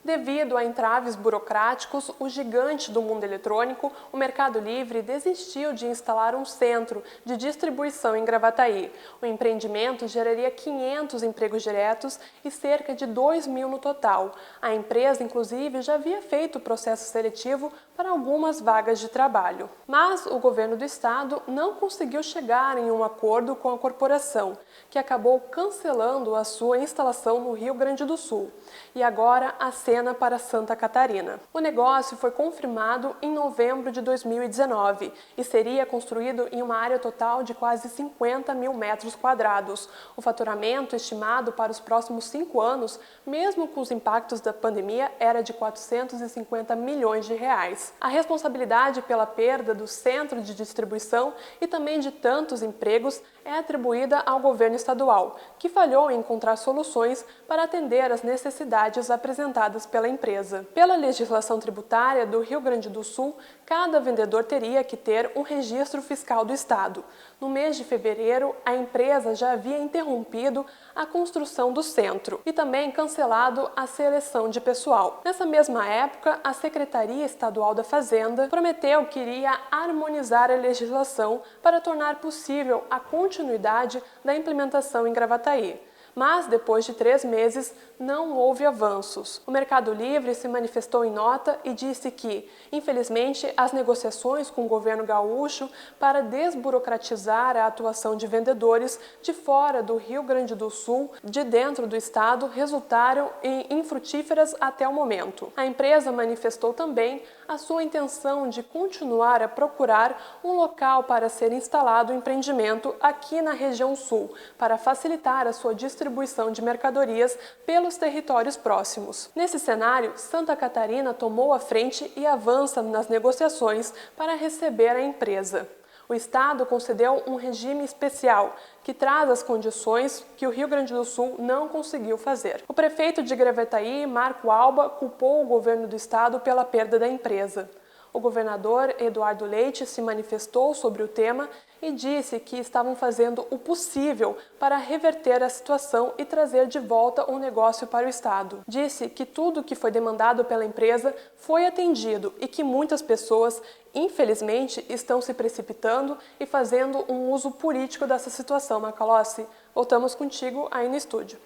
Devido a entraves burocráticos, o gigante do mundo eletrônico, o Mercado Livre, desistiu de instalar um centro de distribuição em Gravataí. O empreendimento geraria 500 empregos diretos e cerca de 2.000 no total. A empresa, inclusive, já havia feito o processo seletivo para algumas vagas de trabalho. Mas o governo do estado não conseguiu chegar em um acordo com a corporação, que acabou cancelando a sua instalação no Rio Grande do Sul. E agora acena para Santa Catarina. O negócio foi confirmado em novembro de 2019 e seria construído em uma área total de quase 50.000 metros quadrados. O faturamento estimado para os próximos 5 anos, mesmo com os impactos da pandemia, era de 450 milhões de reais. A responsabilidade pela perda do centro de distribuição e também de tantos empregos é atribuída ao governo estadual, que falhou em encontrar soluções para atender às necessidades apresentadas pela empresa. Pela legislação tributária do Rio Grande do Sul, cada vendedor teria que ter um registro fiscal do estado. No mês de fevereiro, a empresa já havia interrompido a construção do centro e também cancelado a seleção de pessoal. Nessa mesma época, a Secretaria Estadual da Fazenda prometeu que iria harmonizar a legislação para tornar possível a continuidade da implementação em Gravataí. Mas, depois de 3 meses, não houve avanços. O Mercado Livre se manifestou em nota e disse que, infelizmente, as negociações com o governo gaúcho para desburocratizar a atuação de vendedores de fora do Rio Grande do Sul, de dentro do estado, resultaram em infrutíferas até o momento. A empresa manifestou também a sua intenção de continuar a procurar um local para ser instalado o empreendimento aqui na região sul, para facilitar a sua distribuição de mercadorias pelos territórios próximos. Nesse cenário, Santa Catarina tomou a frente e avança nas negociações para receber a empresa. O estado concedeu um regime especial que traz as condições que o Rio Grande do Sul não conseguiu fazer. O prefeito de Gravataí, Marco Alba, culpou o governo do estado pela perda da empresa. O governador Eduardo Leite se manifestou sobre o tema e disse que estavam fazendo o possível para reverter a situação e trazer de volta o negócio para o estado. Disse que tudo que foi demandado pela empresa foi atendido e que muitas pessoas, infelizmente, estão se precipitando e fazendo um uso político dessa situação. Macalossi, voltamos contigo aí no estúdio.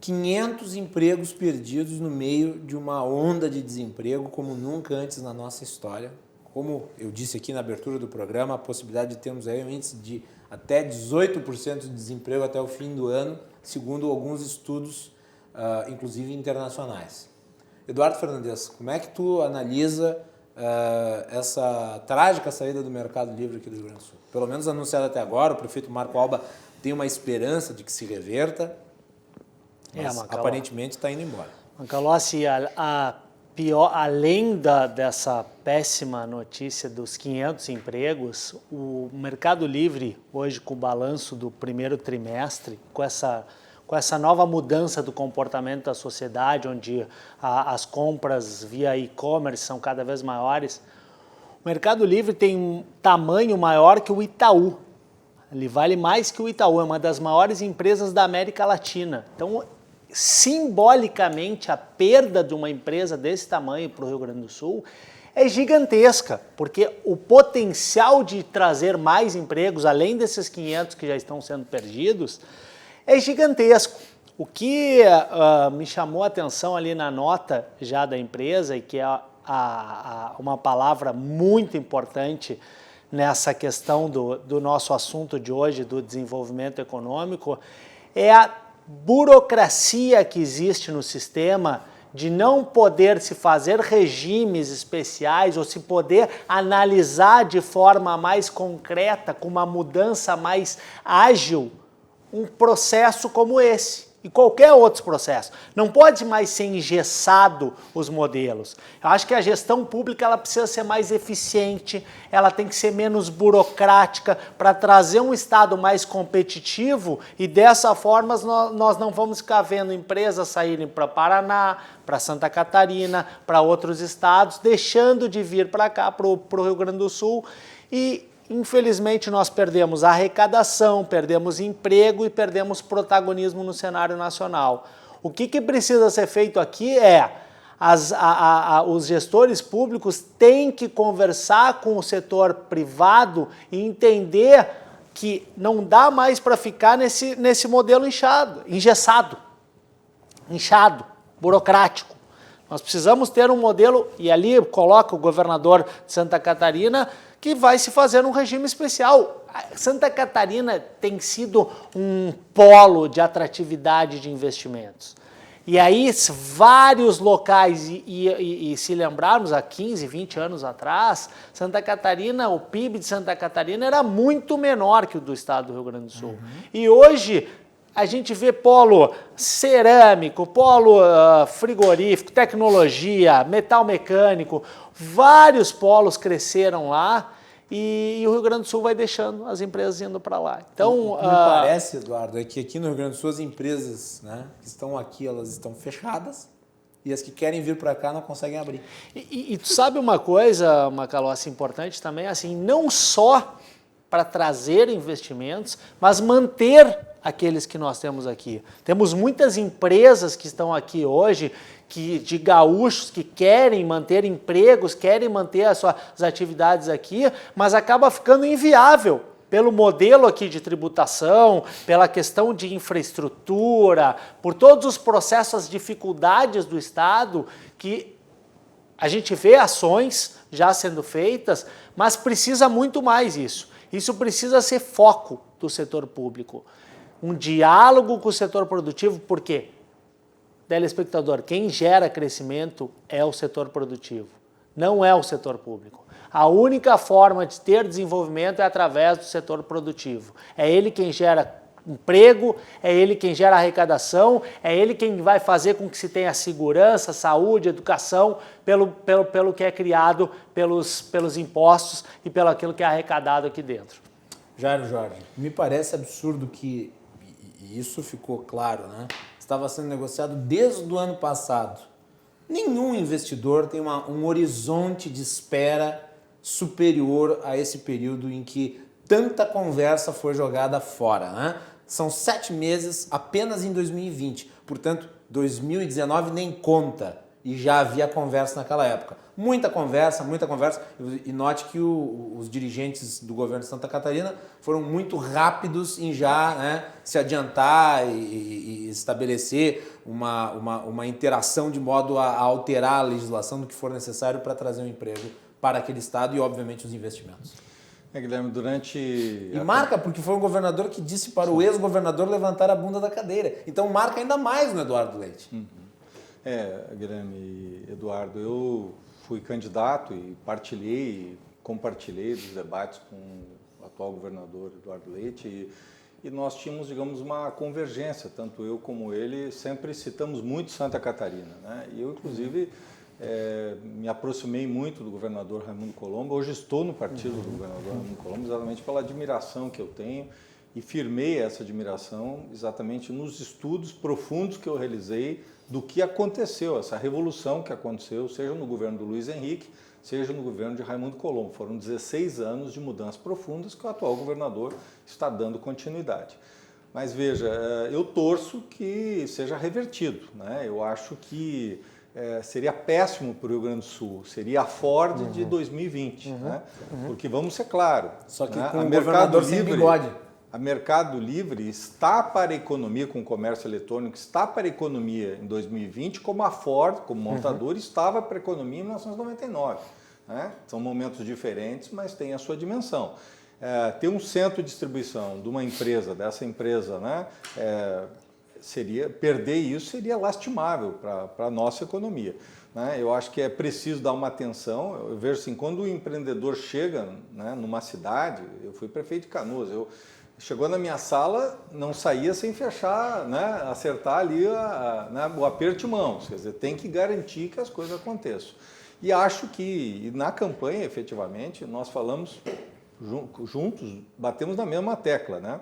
500 empregos perdidos no meio de uma onda de desemprego como nunca antes na nossa história. Como eu disse aqui na abertura do programa, a possibilidade de termos aí um índice de até 18% de desemprego até o fim do ano, segundo alguns estudos, inclusive internacionais. Eduardo Fernandes, como é que tu analisa essa trágica saída do Mercado Livre aqui do Rio Grande do Sul? Pelo menos anunciado até agora, o prefeito Marco Alba tem uma esperança de que se reverta, mas aparentemente está indo embora. Macalossi, além dessa péssima notícia dos 500 empregos, o Mercado Livre, hoje com o balanço do primeiro trimestre, com essa nova mudança do comportamento da sociedade, onde as compras via e-commerce são cada vez maiores, o Mercado Livre tem um tamanho maior que o Itaú. Ele vale mais que o Itaú, é uma das maiores empresas da América Latina. Então, simbolicamente, a perda de uma empresa desse tamanho para o Rio Grande do Sul é gigantesca, porque o potencial de trazer mais empregos, além desses 500 que já estão sendo perdidos, é gigantesco. O que me chamou a atenção ali na nota já da empresa, e que é uma palavra muito importante nessa questão do nosso assunto de hoje, do desenvolvimento econômico, é a burocracia que existe no sistema de não poder se fazer regimes especiais ou se poder analisar de forma mais concreta, com uma mudança mais ágil, um processo como esse e qualquer outro processo. Não pode mais ser engessado os modelos. Eu acho que a gestão pública ela precisa ser mais eficiente, ela tem que ser menos burocrática para trazer um Estado mais competitivo e dessa forma nós não vamos ficar vendo empresas saírem para Paraná, para Santa Catarina, para outros estados, deixando de vir para cá, para o Rio Grande do Sul e infelizmente, nós perdemos arrecadação, perdemos emprego e perdemos protagonismo no cenário nacional. O que precisa ser feito aqui é os gestores públicos têm que conversar com o setor privado e entender que não dá mais para ficar nesse modelo engessado, inchado, burocrático. Nós precisamos ter um modelo, e ali coloca o governador de Santa Catarina, que vai se fazer um regime especial. Santa Catarina tem sido um polo de atratividade de investimentos. E aí, vários locais, e se lembrarmos, há 15, 20 anos atrás, Santa Catarina, o PIB de Santa Catarina era muito menor que o do estado do Rio Grande do Sul. Uhum. E hoje, a gente vê polo cerâmico, polo frigorífico, tecnologia, metal mecânico, vários polos cresceram lá e o Rio Grande do Sul vai deixando as empresas indo para lá. Então, o que me parece, Eduardo, é que aqui no Rio Grande do Sul as empresas, né, que estão aqui, elas estão fechadas e as que querem vir para cá não conseguem abrir. E tu sabe uma coisa, Macalossi, importante também, assim, não só para trazer investimentos, mas manter aqueles que nós temos aqui. Temos muitas empresas que estão aqui hoje, de gaúchos que querem manter empregos, querem manter as suas atividades aqui, mas acaba ficando inviável pelo modelo aqui de tributação, pela questão de infraestrutura, por todos os processos, as dificuldades do Estado, que a gente vê ações já sendo feitas, mas precisa muito mais isso. Isso precisa ser foco do setor público. Um diálogo com o setor produtivo, por quê? Telespectador, quem gera crescimento é o setor produtivo, não é o setor público. A única forma de ter desenvolvimento é através do setor produtivo. É ele quem gera emprego, é ele quem gera arrecadação, é ele quem vai fazer com que se tenha segurança, saúde, educação, pelo que é criado pelos impostos e pelo aquilo que é arrecadado aqui dentro. Jairo Jorge, me parece absurdo que, e isso ficou claro, né? Estava sendo negociado desde o ano passado. Nenhum investidor tem um horizonte de espera superior a esse período em que tanta conversa foi jogada fora, né? São 7 meses apenas em 2020, portanto, 2019 nem conta e já havia conversa naquela época. Muita conversa, e note que os dirigentes do governo de Santa Catarina foram muito rápidos em já, né, se adiantar e estabelecer uma interação de modo a alterar a legislação do que for necessário para trazer um emprego para aquele estado e, obviamente, os investimentos. Guilherme, E marca, porque foi um governador que disse para o ex-governador levantar a bunda da cadeira. Então marca ainda mais no Eduardo Leite. Guilherme e Eduardo, eu fui candidato e compartilhei dos debates com o atual governador Eduardo Leite e nós tínhamos, digamos, uma convergência, tanto eu como ele, sempre citamos muito Santa Catarina, né? E eu, inclusive, me aproximei muito do governador Raimundo Colombo. Hoje estou no partido do governador Raimundo Colombo exatamente pela admiração que eu tenho e firmei essa admiração exatamente nos estudos profundos que eu realizei do que aconteceu, essa revolução que aconteceu, seja no governo do Luiz Henrique, seja no governo de Raimundo Colombo. Foram 16 anos de mudanças profundas que o atual governador está dando continuidade. Mas veja, eu torço que seja revertido, né? Eu acho que seria péssimo para o Rio Grande do Sul, seria a Ford de 2020, né? Porque vamos ser claros, só que né? com o governador sem bigode. A Mercado Livre está para a economia com o comércio eletrônico, está para a economia em 2020, como a Ford, como montadora, estava para a economia em 1999. Né? São momentos diferentes, mas tem a sua dimensão. Ter um centro de distribuição de uma empresa, dessa empresa, né? Perder isso seria lastimável para a nossa economia. Né? Eu acho que é preciso dar uma atenção. Eu vejo assim, quando o empreendedor chega, né, numa cidade, eu fui prefeito de Canoas, chegou na minha sala, não saía sem fechar, né, acertar ali o aperto de mãos. Quer dizer, tem que garantir que as coisas aconteçam. E acho que na campanha, efetivamente, nós falamos juntos, batemos na mesma tecla, né?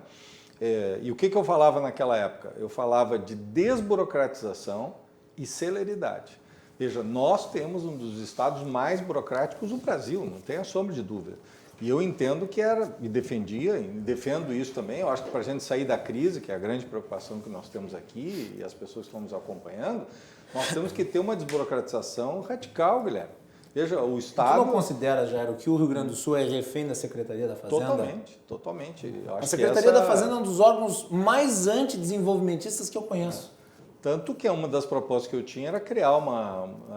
E o que eu falava naquela época? Eu falava de desburocratização e celeridade. Veja, nós temos um dos estados mais burocráticos do Brasil, não tenha sombra de dúvida. E eu entendo que e defendia, e defendo isso também. Eu acho que para a gente sair da crise, que é a grande preocupação que nós temos aqui, e as pessoas que estão nos acompanhando, nós temos que ter uma desburocratização radical, Guilherme. Veja, o Estado... Você não considera, Jairo, que o Rio Grande do Sul é refém da Secretaria da Fazenda? Totalmente. Eu acho a Secretaria da Fazenda é um dos órgãos mais antidesenvolvimentistas que eu conheço. Tanto que uma das propostas que eu tinha era criar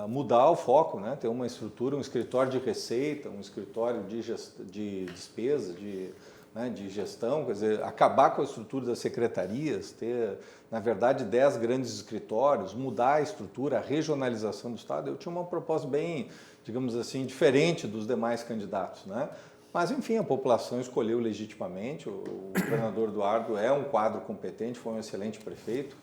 mudar o foco, né? Ter uma estrutura, um escritório de receita, um escritório de despesa, de gestão, quer dizer, acabar com a estrutura das secretarias, ter, na verdade, 10 grandes escritórios, mudar a estrutura, a regionalização do Estado. Eu tinha uma proposta bem, digamos assim, diferente dos demais candidatos, né? Mas, enfim, a população escolheu legitimamente. O governador Eduardo é um quadro competente, foi um excelente prefeito.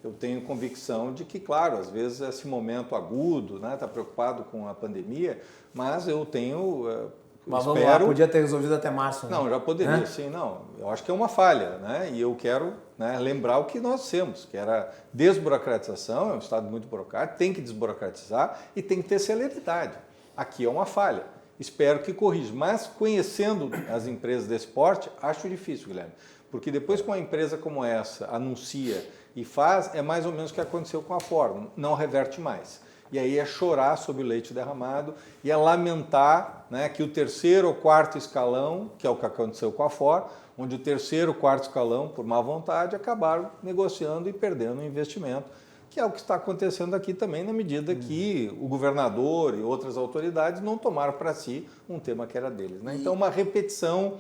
Eu tenho convicção de que, claro, às vezes esse momento agudo, né, está preocupado com a pandemia, mas eu tenho... Mas vamos lá, podia ter resolvido até março. Né? Não, já poderia, sim, não. Eu acho que é uma falha, né? E eu quero, né, lembrar o que nós temos, que era desburocratização, é um Estado muito burocrático, tem que desburocratizar e tem que ter celeridade. Aqui é uma falha. Espero que corrija. Mas, conhecendo as empresas desse porte, acho difícil, Guilherme. Porque depois que uma empresa como essa anuncia e faz, é mais ou menos o que aconteceu com a Ford, não reverte mais. E aí é chorar sobre o leite derramado e é lamentar, né, que o terceiro ou quarto escalão, que é o que aconteceu com a Ford, onde o terceiro ou quarto escalão, por má vontade, acabaram negociando e perdendo o investimento, que é o que está acontecendo aqui também, na medida que o governador e outras autoridades não tomaram para si um tema que era deles. Né? Então, uma repetição,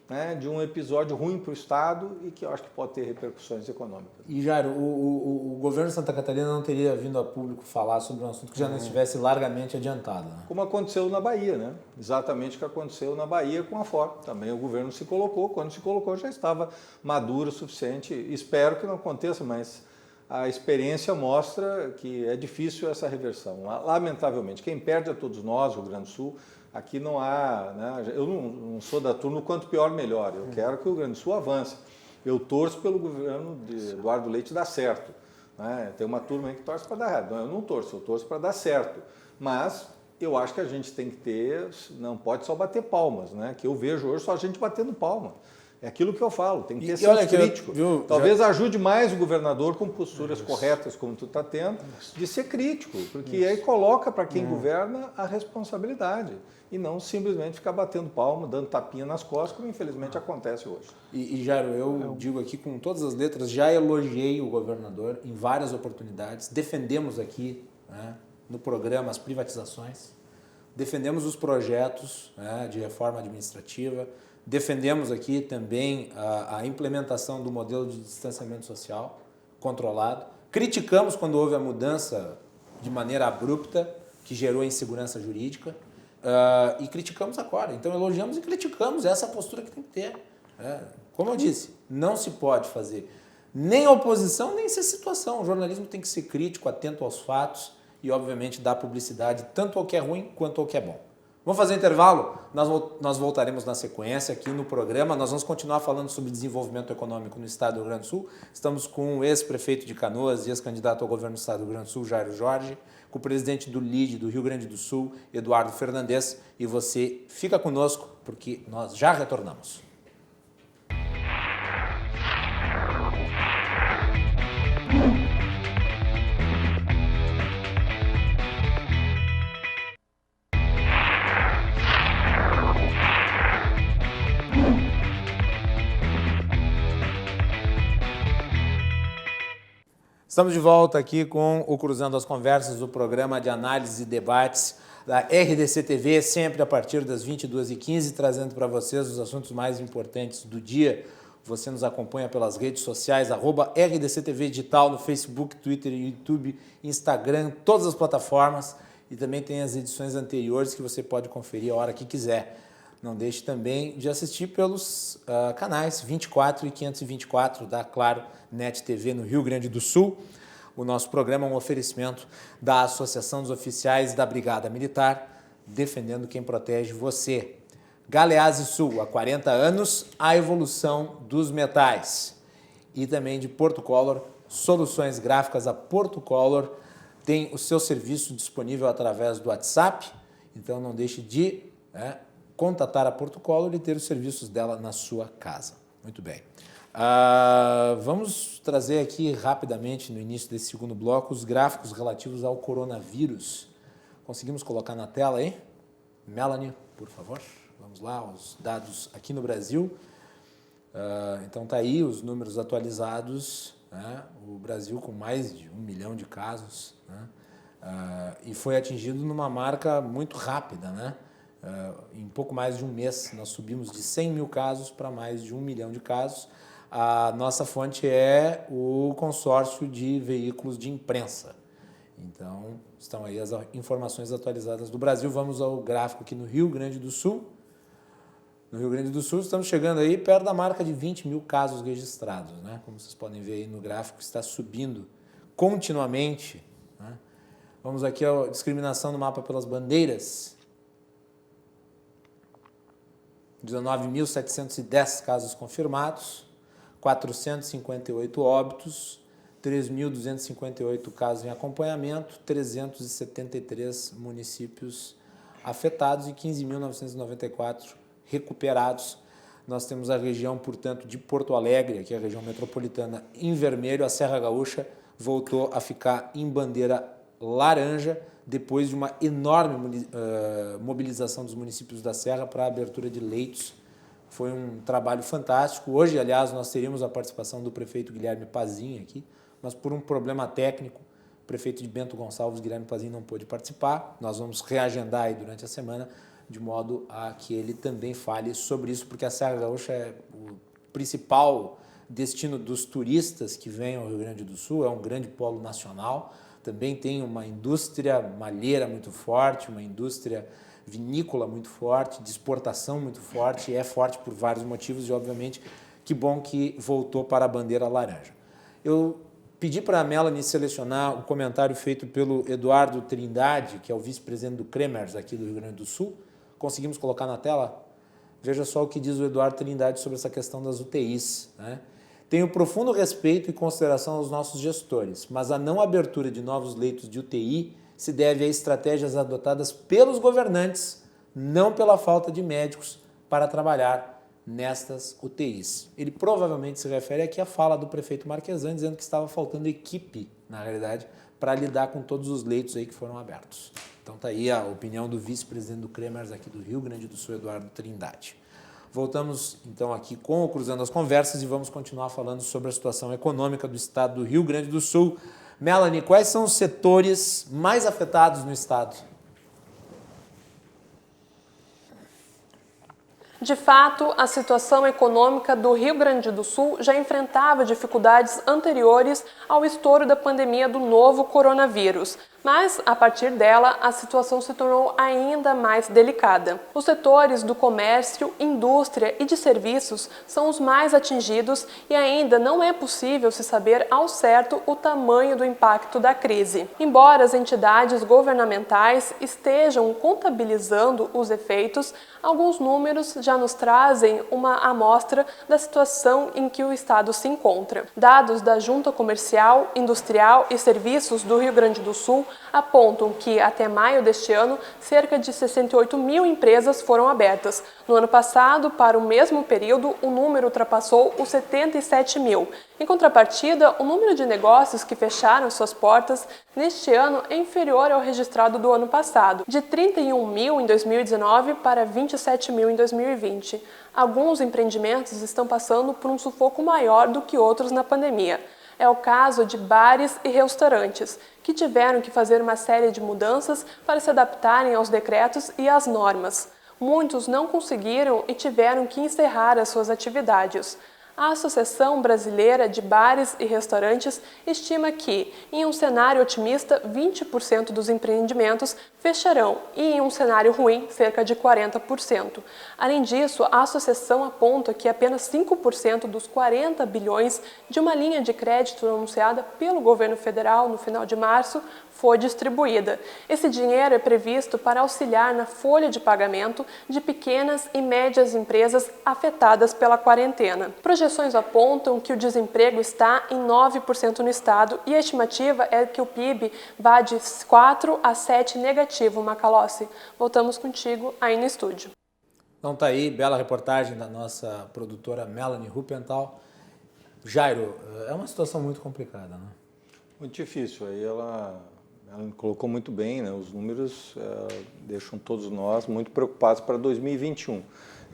né, de um episódio ruim para o Estado e que eu acho que pode ter repercussões econômicas. E, Jairo, o governo de Santa Catarina não teria vindo a público falar sobre um assunto que já não estivesse largamente adiantado. Né? Como aconteceu na Bahia, né? Exatamente o que aconteceu na Bahia com a Ford. Também o governo se colocou, quando se colocou já estava maduro o suficiente. Espero que não aconteça, mas a experiência mostra que é difícil essa reversão. Lamentavelmente, quem perde é todos nós, o Rio Grande do Sul. Aqui não há, né? Eu não sou da turma, quanto pior, melhor. Eu quero que o Rio Grande do Sul avance. Eu torço pelo governo de Eduardo Leite dar certo. Né? Tem uma turma aí que torce para dar errado. Não, eu não torço, eu torço para dar certo. Mas eu acho que a gente tem que ter, não pode só bater palmas, né? Que eu vejo hoje só a gente batendo palma. É aquilo que eu falo, tem que ter senso crítico. Talvez ajude mais o governador com posturas corretas, como tu está tendo, de ser crítico, porque aí coloca para quem governa a responsabilidade e não simplesmente ficar batendo palma, dando tapinha nas costas, como infelizmente acontece hoje. E Jairo, eu digo aqui com todas as letras, já elogiei o governador em várias oportunidades, defendemos aqui, né, no programa as privatizações, defendemos os projetos, né, de reforma administrativa, defendemos aqui também a implementação do modelo de distanciamento social controlado. Criticamos quando houve a mudança de maneira abrupta, que gerou insegurança jurídica, e criticamos agora. Então elogiamos e criticamos, essa é a postura que tem que ter. Como eu disse, não se pode fazer nem oposição, nem ser situação. O jornalismo tem que ser crítico, atento aos fatos e, obviamente, dar publicidade tanto ao que é ruim quanto ao que é bom. Vamos fazer um intervalo? Nós voltaremos na sequência aqui no programa. Nós vamos continuar falando sobre desenvolvimento econômico no estado do Rio Grande do Sul. Estamos com o ex-prefeito de Canoas e ex-candidato ao governo do estado do Rio Grande do Sul, Jairo Jorge, com o presidente do LIDE do Rio Grande do Sul, Eduardo Fernandes. E você fica conosco porque nós já retornamos. Estamos de volta aqui com o Cruzando as Conversas, o programa de análise e debates da RDC TV, sempre a partir das 22h15, trazendo para vocês os assuntos mais importantes do dia. Você nos acompanha pelas redes sociais, @RDC TV Digital, no Facebook, Twitter, YouTube, Instagram, todas as plataformas. E também tem as edições anteriores que você pode conferir a hora que quiser. Não deixe também de assistir pelos canais 24 e 524 da Claro Net TV no Rio Grande do Sul. O nosso programa é um oferecimento da Associação dos Oficiais da Brigada Militar, defendendo quem protege você. Galeazzi Sul, há 40 anos, a evolução dos metais. E também de Porto Color, soluções gráficas. A Porto Color tem o seu serviço disponível através do WhatsApp, então não deixe de contatar a Porto Color e ter os serviços dela na sua casa. Muito bem. Vamos trazer aqui rapidamente, no início desse segundo bloco, os gráficos relativos ao coronavírus. Conseguimos colocar na tela aí? Melanie, por favor. Vamos lá, os dados aqui no Brasil. Então tá aí os números atualizados, né? O Brasil com mais de 1 milhão de casos, né? E foi atingido numa marca muito rápida, né? Em pouco mais de um mês, nós subimos de 100 mil casos para mais de 1 milhão de casos. A nossa fonte é o consórcio de veículos de imprensa. Então, estão aí as informações atualizadas do Brasil. Vamos ao gráfico aqui no Rio Grande do Sul. No Rio Grande do Sul, estamos chegando aí perto da marca de 20 mil casos registrados, né? Como vocês podem ver aí no gráfico, está subindo continuamente, né? Vamos aqui à discriminação no mapa pelas bandeiras. 19.710 casos confirmados, 458 óbitos, 3.258 casos em acompanhamento, 373 municípios afetados e 15.994 recuperados. Nós temos a região, portanto, de Porto Alegre, que é a região metropolitana, em vermelho. A Serra Gaúcha voltou a ficar em bandeira laranja, depois de uma enorme mobilização dos municípios da Serra para a abertura de leitos. Foi um trabalho fantástico. Hoje, aliás, nós teríamos a participação do prefeito Guilherme Pazin aqui, mas por um problema técnico, o prefeito de Bento Gonçalves, Guilherme Pazin, não pôde participar. Nós vamos reagendar aí durante a semana, de modo a que ele também fale sobre isso, porque a Serra Gaúcha é o principal destino dos turistas que vêm ao Rio Grande do Sul, é um grande polo nacional. Também tem uma indústria malheira muito forte, uma indústria vinícola muito forte, de exportação muito forte, e é forte por vários motivos e, obviamente, que bom que voltou para a bandeira laranja. Eu pedi para a Melanie selecionar o comentário feito pelo Eduardo Trindade, que é o vice-presidente do Cremers aqui do Rio Grande do Sul. Conseguimos colocar na tela? Veja só o que diz o Eduardo Trindade sobre essa questão das UTIs, né? Tenho profundo respeito e consideração aos nossos gestores, mas a não abertura de novos leitos de UTI se deve a estratégias adotadas pelos governantes, não pela falta de médicos para trabalhar nestas UTIs. Ele provavelmente se refere aqui à fala do prefeito Marquesan, dizendo que estava faltando equipe, na realidade, para lidar com todos os leitos aí que foram abertos. Então está aí a opinião do vice-presidente do Cremers aqui do Rio Grande do Sul, Eduardo Trindade. Voltamos, então, aqui com o Cruzando as Conversas e vamos continuar falando sobre a situação econômica do estado do Rio Grande do Sul. Melanie, quais são os setores mais afetados no estado? De fato, a situação econômica do Rio Grande do Sul já enfrentava dificuldades anteriores ao estouro da pandemia do novo coronavírus. Mas, a partir dela, a situação se tornou ainda mais delicada. Os setores do comércio, indústria e de serviços são os mais atingidos e ainda não é possível se saber ao certo o tamanho do impacto da crise. Embora as entidades governamentais estejam contabilizando os efeitos, alguns números já nos trazem uma amostra da situação em que o Estado se encontra. Dados da Junta Comercial, Industrial e Serviços do Rio Grande do Sul apontam que, até maio deste ano, cerca de 68 mil empresas foram abertas. No ano passado, para o mesmo período, o número ultrapassou os 77 mil. Em contrapartida, o número de negócios que fecharam suas portas neste ano é inferior ao registrado do ano passado, de 31 mil em 2019 para 27 mil em 2020. Alguns empreendimentos estão passando por um sufoco maior do que outros na pandemia. É o caso de bares e restaurantes, que tiveram que fazer uma série de mudanças para se adaptarem aos decretos e às normas. Muitos não conseguiram e tiveram que encerrar as suas atividades. A Associação Brasileira de Bares e Restaurantes estima que, em um cenário otimista, 20% dos empreendimentos fecharão e, em um cenário ruim, cerca de 40%. Além disso, a associação aponta que apenas 5% dos 40 bilhões de uma linha de crédito anunciada pelo governo federal no final de março foi distribuída. Esse dinheiro é previsto para auxiliar na folha de pagamento de pequenas e médias empresas afetadas pela quarentena. Projeções apontam que o desemprego está em 9% no estado e a estimativa é que o PIB vá de 4 a 7 negativo. Macalossi, voltamos contigo aí no estúdio. Então tá aí, bela reportagem da nossa produtora Melanie Rupental. Jairo, é uma situação muito complicada, né? Muito difícil. Aí ela colocou muito bem, né? Os números deixam todos nós muito preocupados para 2021.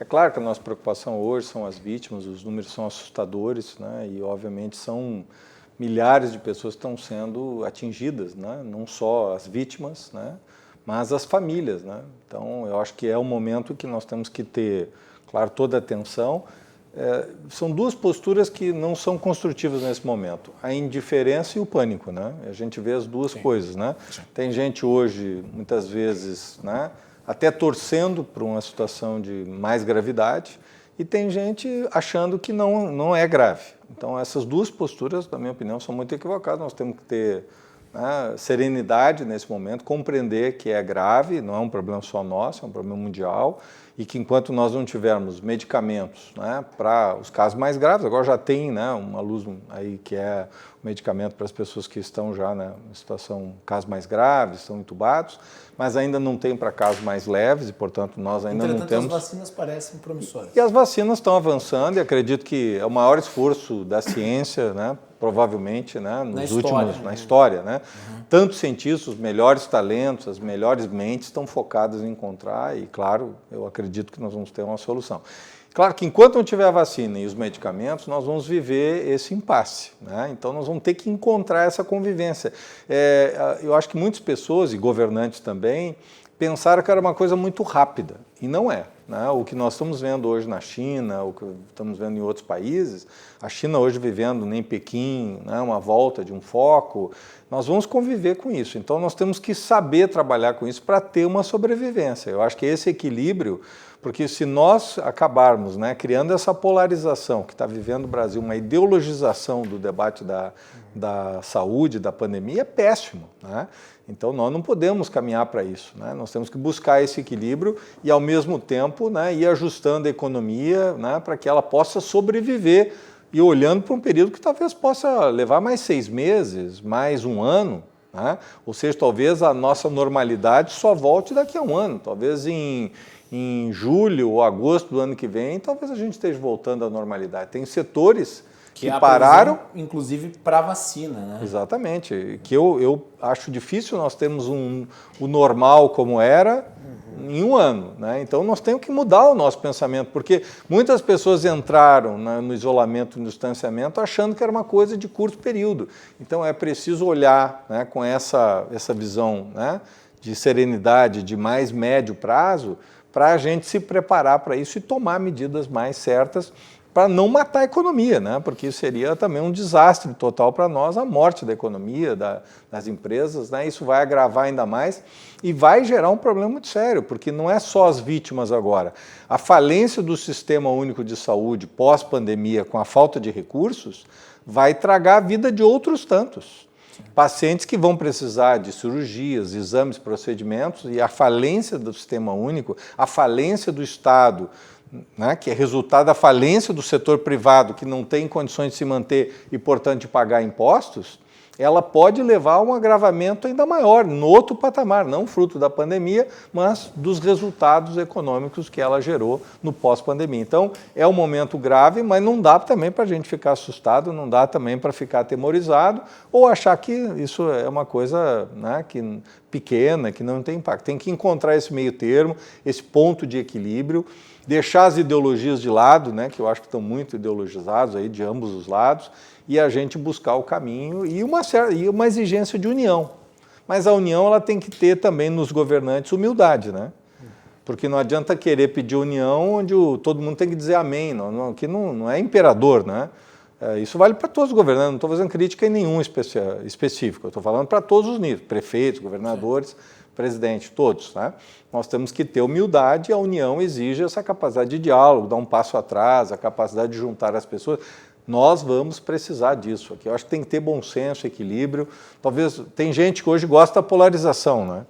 É claro que a nossa preocupação hoje são as vítimas, os números são assustadores, né? E obviamente são milhares de pessoas que estão sendo atingidas, né? Não só as vítimas, né? Mas as famílias, né? Então eu acho que é o momento que nós temos que ter, claro, toda a atenção. São duas posturas que não são construtivas nesse momento, a indiferença e o pânico, né? A gente vê as duas coisas, né? Tem gente hoje, muitas vezes, né, até torcendo para uma situação de mais gravidade e tem gente achando que não é grave. Então essas duas posturas, na minha opinião, são muito equivocadas. Nós temos que ter, né, serenidade nesse momento, compreender que é grave, não é um problema só nosso, é um problema mundial, e que enquanto nós não tivermos medicamentos, né, para os casos mais graves, agora já tem, né, uma luz aí que é o medicamento para as pessoas que estão já, né, em situação, casos mais graves, estão entubados, mas ainda não tem para casos mais leves e, portanto, nós ainda não temos. As vacinas parecem promissoras. E as vacinas estão avançando e acredito que é o maior esforço da ciência, né, provavelmente, né, na história, né? Tantos cientistas, os melhores talentos, as melhores mentes estão focadas em encontrar e, claro, eu acredito que nós vamos ter uma solução. Claro que enquanto não tiver a vacina e os medicamentos, nós vamos viver esse impasse, né? Então nós vamos ter que encontrar essa convivência. Eu acho que muitas pessoas, e governantes também, pensaram que era uma coisa muito rápida, e não é, né? O que nós estamos vendo hoje na China, o que estamos vendo em outros países, a China hoje vivendo em Pequim, né, uma volta de um foco, nós vamos conviver com isso. Então nós temos que saber trabalhar com isso para ter uma sobrevivência. Eu acho que esse equilíbrio, porque se nós acabarmos, né, criando essa polarização que está vivendo o Brasil, uma ideologização do debate da saúde, da pandemia, é péssimo, né? Então nós não podemos caminhar para isso, né? Nós temos que buscar esse equilíbrio e ao mesmo tempo, né, ir ajustando a economia, né, para que ela possa sobreviver e olhando para um período que talvez possa levar mais 6 meses, mais 1 ano, né? Ou seja, talvez a nossa normalidade só volte daqui a 1 ano, talvez em julho ou agosto do ano que vem, talvez a gente esteja voltando à normalidade. Tem setores que pararam, inclusive para vacina, né? Exatamente, que eu acho difícil nós termos o normal como era em 1 ano, né? Então nós temos que mudar o nosso pensamento, porque muitas pessoas entraram no isolamento, no distanciamento, achando que era uma coisa de curto período. Então é preciso olhar, né, com essa visão, né, de serenidade, de mais médio prazo, para a gente se preparar para isso e tomar medidas mais certas para não matar a economia, né? Porque seria também um desastre total para nós, a morte da economia, das empresas, né? Isso vai agravar ainda mais e vai gerar um problema muito sério, porque não é só as vítimas agora. A falência do Sistema Único de Saúde pós-pandemia, com a falta de recursos, vai tragar a vida de outros tantos. Pacientes que vão precisar de cirurgias, exames, procedimentos, e a falência do Sistema Único, a falência do Estado, né, que é resultado da falência do setor privado, que não tem condições de se manter e, portanto, de pagar impostos, ela pode levar a um agravamento ainda maior, no outro patamar, não fruto da pandemia, mas dos resultados econômicos que ela gerou no pós-pandemia. Então, é um momento grave, mas não dá também para a gente ficar assustado, não dá também para ficar atemorizado ou achar que isso é uma coisa, né, pequena, que não tem impacto. Tem que encontrar esse meio termo, esse ponto de equilíbrio, deixar as ideologias de lado, né, que eu acho que estão muito ideologizados aí de ambos os lados, e a gente buscar o caminho e uma exigência de união. Mas a união ela tem que ter também nos governantes humildade, né? Porque não adianta querer pedir união onde todo mundo tem que dizer amém, que não é imperador, né? Isso vale para todos os governantes, não estou fazendo crítica em nenhum específico, eu estou falando para todos os níveis, prefeitos, governadores, presidente, todos, né? Nós temos que ter humildade e a união exige essa capacidade de diálogo, dar um passo atrás, a capacidade de juntar as pessoas. Nós vamos precisar disso aqui. Eu acho que tem que ter bom senso, equilíbrio. Talvez, tem gente que hoje gosta da polarização, né?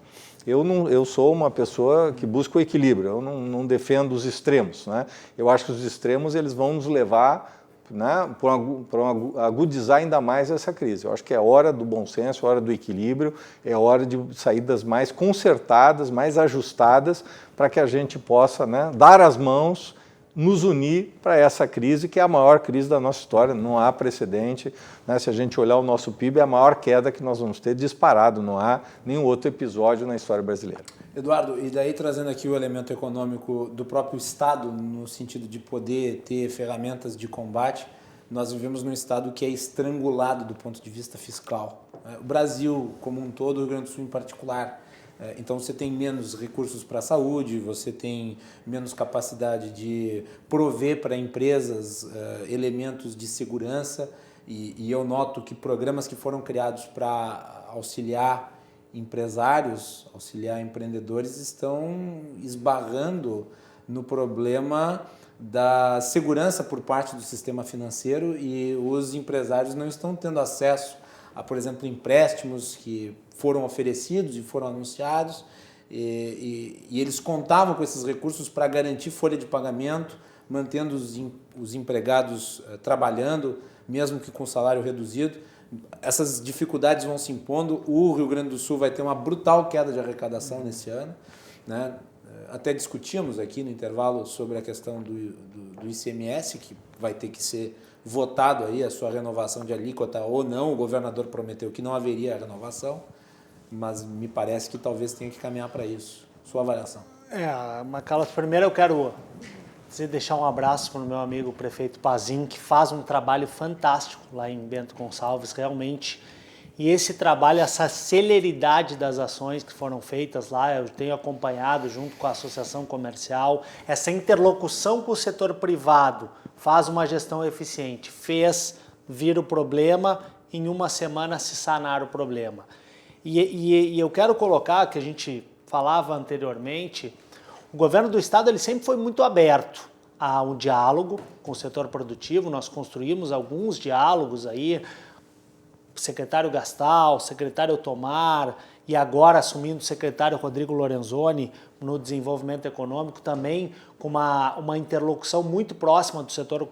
Eu sou uma pessoa que busca o equilíbrio, eu não defendo os extremos, né? Eu acho que os extremos eles vão nos levar, né, para agudizar ainda mais essa crise. Eu acho que é hora do bom senso, é hora do equilíbrio, é hora de saídas mais concertadas, mais ajustadas, para que a gente possa, né, dar as mãos, nos unir para essa crise, que é a maior crise da nossa história, não há precedente, né? Se a gente olhar o nosso PIB, é a maior queda que nós vamos ter disparado, não há nenhum outro episódio na história brasileira. Eduardo, e daí trazendo aqui o elemento econômico do próprio Estado, no sentido de poder ter ferramentas de combate, nós vivemos num Estado que é estrangulado do ponto de vista fiscal. O Brasil como um todo, o Rio Grande do Sul em particular. Então você tem menos recursos para a saúde, você tem menos capacidade de prover para empresas elementos de segurança e eu noto que programas que foram criados para auxiliar empresários, auxiliar empreendedores estão esbarrando no problema da segurança por parte do sistema financeiro e os empresários não estão tendo acesso a, por exemplo, empréstimos que foram oferecidos e foram anunciados e eles contavam com esses recursos para garantir folha de pagamento, mantendo os empregados trabalhando, mesmo que com salário reduzido. Essas dificuldades vão se impondo, o Rio Grande do Sul vai ter uma brutal queda de arrecadação nesse ano, né? Até discutimos aqui no intervalo sobre a questão do ICMS, que vai ter que ser votado aí a sua renovação de alíquota ou não. O governador prometeu que não haveria renovação, mas me parece que talvez tenha que caminhar para isso. Sua avaliação. Macalas, primeiro eu quero deixar um abraço para o meu amigo prefeito Pazin, que faz um trabalho fantástico lá em Bento Gonçalves, realmente. E esse trabalho, essa celeridade das ações que foram feitas lá, eu tenho acompanhado junto com a associação comercial, essa interlocução com o setor privado, faz uma gestão eficiente, fez vir o problema, em uma semana se sanar o problema. E eu quero colocar, que a gente falava anteriormente, o governo do estado ele sempre foi muito aberto ao diálogo com o setor produtivo, nós construímos alguns diálogos aí, o secretário Gastal, o secretário Otomar e agora assumindo o secretário Rodrigo Lorenzoni no desenvolvimento econômico também com uma interlocução muito próxima do setor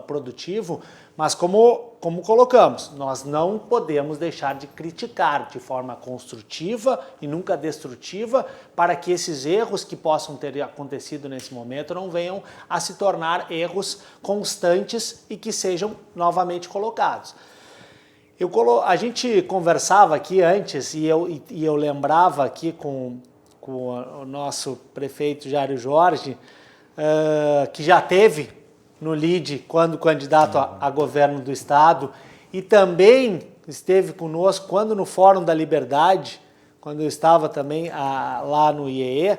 produtivo, mas como colocamos, nós não podemos deixar de criticar de forma construtiva e nunca destrutiva para que esses erros que possam ter acontecido nesse momento não venham a se tornar erros constantes e que sejam novamente colocados. A gente conversava aqui antes e eu lembrava aqui com o nosso prefeito Jário Jorge, que já teve no LIDE quando candidato a governo do estado e também esteve conosco quando no Fórum da Liberdade, quando eu estava também lá no IEE,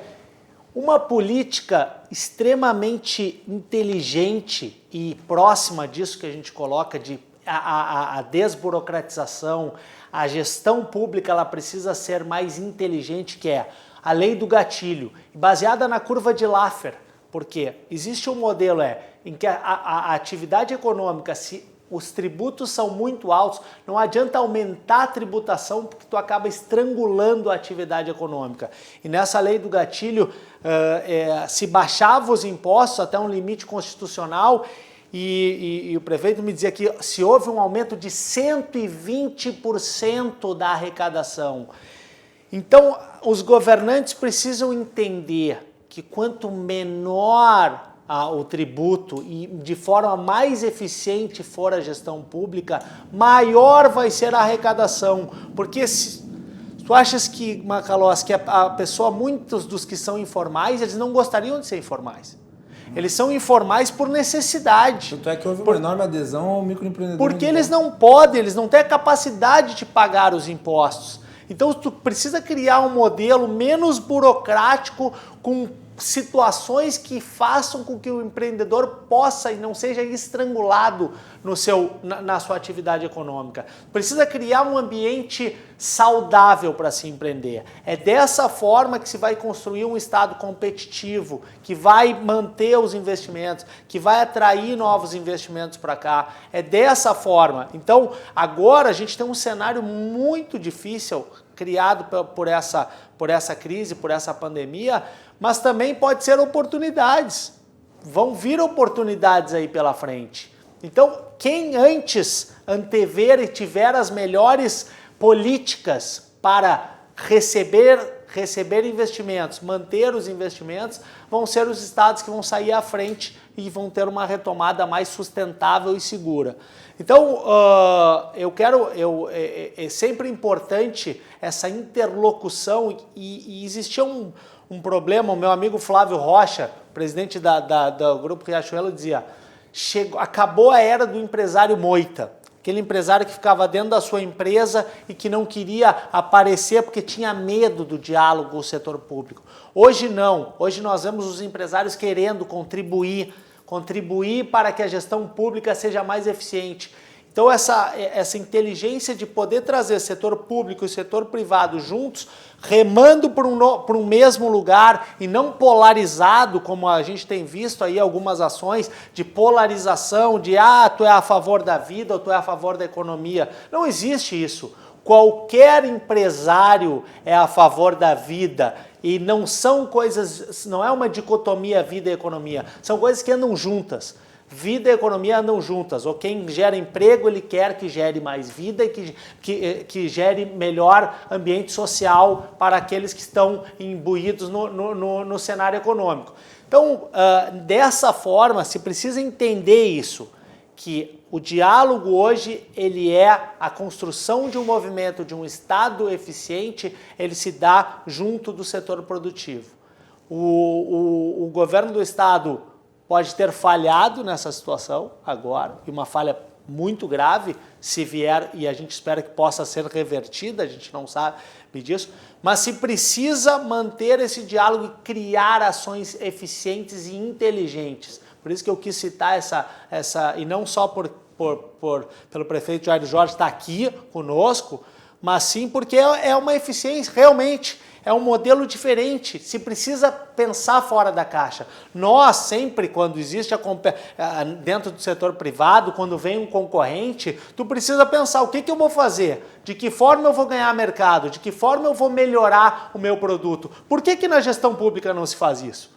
Uma política extremamente inteligente e próxima disso que a gente coloca, de a desburocratização, a gestão pública, ela precisa ser mais inteligente, que é a lei do gatilho, baseada na curva de Laffer, porque existe um modelo em que a atividade econômica, se os tributos são muito altos, não adianta aumentar a tributação porque tu acaba estrangulando a atividade econômica. E nessa lei do gatilho, se baixava os impostos até um limite constitucional e o prefeito me dizia que se houve um aumento de 120% da arrecadação. Então, os governantes precisam entender que quanto menor o tributo e de forma mais eficiente for a gestão pública, maior vai ser a arrecadação. Porque tu achas que, Macalossi, que a pessoa, muitos dos que são informais, eles não gostariam de ser informais. Eles são informais por necessidade. Tanto é que houve uma enorme adesão ao microempreendedor. Porque eles não podem, eles não têm a capacidade de pagar os impostos. Então, tu precisa criar um modelo menos burocrático, com situações que façam com que o empreendedor possa e não seja estrangulado na sua atividade econômica. Precisa criar um ambiente saudável para se empreender. É dessa forma que se vai construir um Estado competitivo, que vai manter os investimentos, que vai atrair novos investimentos para cá. É dessa forma. Então, agora a gente tem um cenário muito difícil criado por essa crise, por essa pandemia, mas também pode ser oportunidades. Vão vir oportunidades aí pela frente. Então, quem antes antever e tiver as melhores políticas para receber investimentos, manter os investimentos, vão ser os estados que vão sair à frente e vão ter uma retomada mais sustentável e segura. Então, é sempre importante essa interlocução e existia um problema. O meu amigo Flávio Rocha, presidente do Grupo Riachuelo, dizia: acabou a era do empresário moita, aquele empresário que ficava dentro da sua empresa e que não queria aparecer porque tinha medo do diálogo com o setor público. Hoje não, hoje nós vemos os empresários querendo contribuir para que a gestão pública seja mais eficiente. Então essa inteligência de poder trazer setor público e setor privado juntos, remando por um mesmo lugar e não polarizado, como a gente tem visto aí algumas ações de polarização, de tu é a favor da vida ou tu é a favor da economia. Não existe isso. Qualquer empresário é a favor da vida e não são coisas, não é uma dicotomia vida e economia, são coisas que andam juntas. Vida e economia andam juntas. Ou quem gera emprego, ele quer que gere mais vida e que gere melhor ambiente social para aqueles que estão imbuídos no cenário econômico. Então, dessa forma, se precisa entender isso, que o diálogo hoje, ele é a construção de um movimento, de um Estado eficiente, ele se dá junto do setor produtivo. O governo do Estado pode ter falhado nessa situação agora, e uma falha muito grave, se vier, e a gente espera que possa ser revertida, a gente não sabe disso, mas se precisa manter esse diálogo e criar ações eficientes e inteligentes. Por isso que eu quis citar essa e não só pelo prefeito Jair Jorge estar aqui conosco, mas sim porque é uma eficiência, realmente, é um modelo diferente, se precisa pensar fora da caixa. Nós sempre, quando existe dentro do setor privado, quando vem um concorrente, tu precisa pensar o que eu vou fazer, de que forma eu vou ganhar mercado, de que forma eu vou melhorar o meu produto. Por que na gestão pública não se faz isso?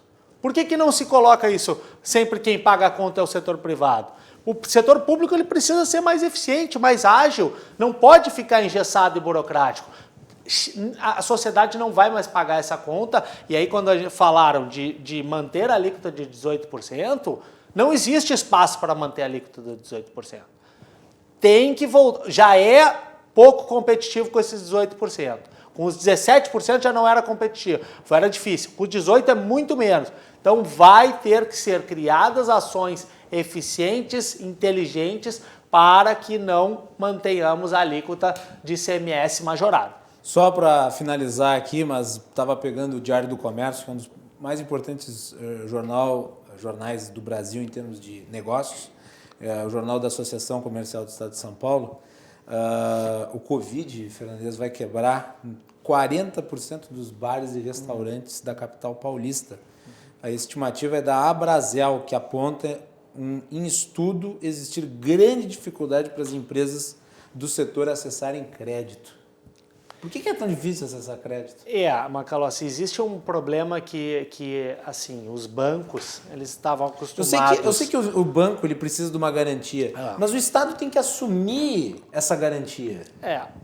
Por que não se coloca isso sempre quem paga a conta é o setor privado? O setor público ele precisa ser mais eficiente, mais ágil, não pode ficar engessado e burocrático. A sociedade não vai mais pagar essa conta, e aí quando falaram de manter a alíquota de 18%, não existe espaço para manter a alíquota de 18%. Tem que voltar, já é pouco competitivo com esses 18%. Com os 17% já não era competitivo, era difícil. Com 18% é muito menos. Então vai ter que ser criadas ações eficientes, inteligentes, para que não mantenhamos a alíquota de ICMS majorada. Só para finalizar aqui, mas estava pegando o Diário do Comércio, que é um dos mais importantes jornais do Brasil em termos de negócios, o Jornal da Associação Comercial do Estado de São Paulo, o Covid, Fernandes, vai quebrar 40% dos bares e restaurantes da capital paulista. A estimativa é da Abrazel, que aponta em estudo existir grande dificuldade para as empresas do setor acessarem crédito. Por que é tão difícil acessar crédito? Macalossi, existe um problema que assim, os bancos, eles estavam acostumados... Eu sei que o banco ele precisa de uma garantia, mas o Estado tem que assumir essa garantia.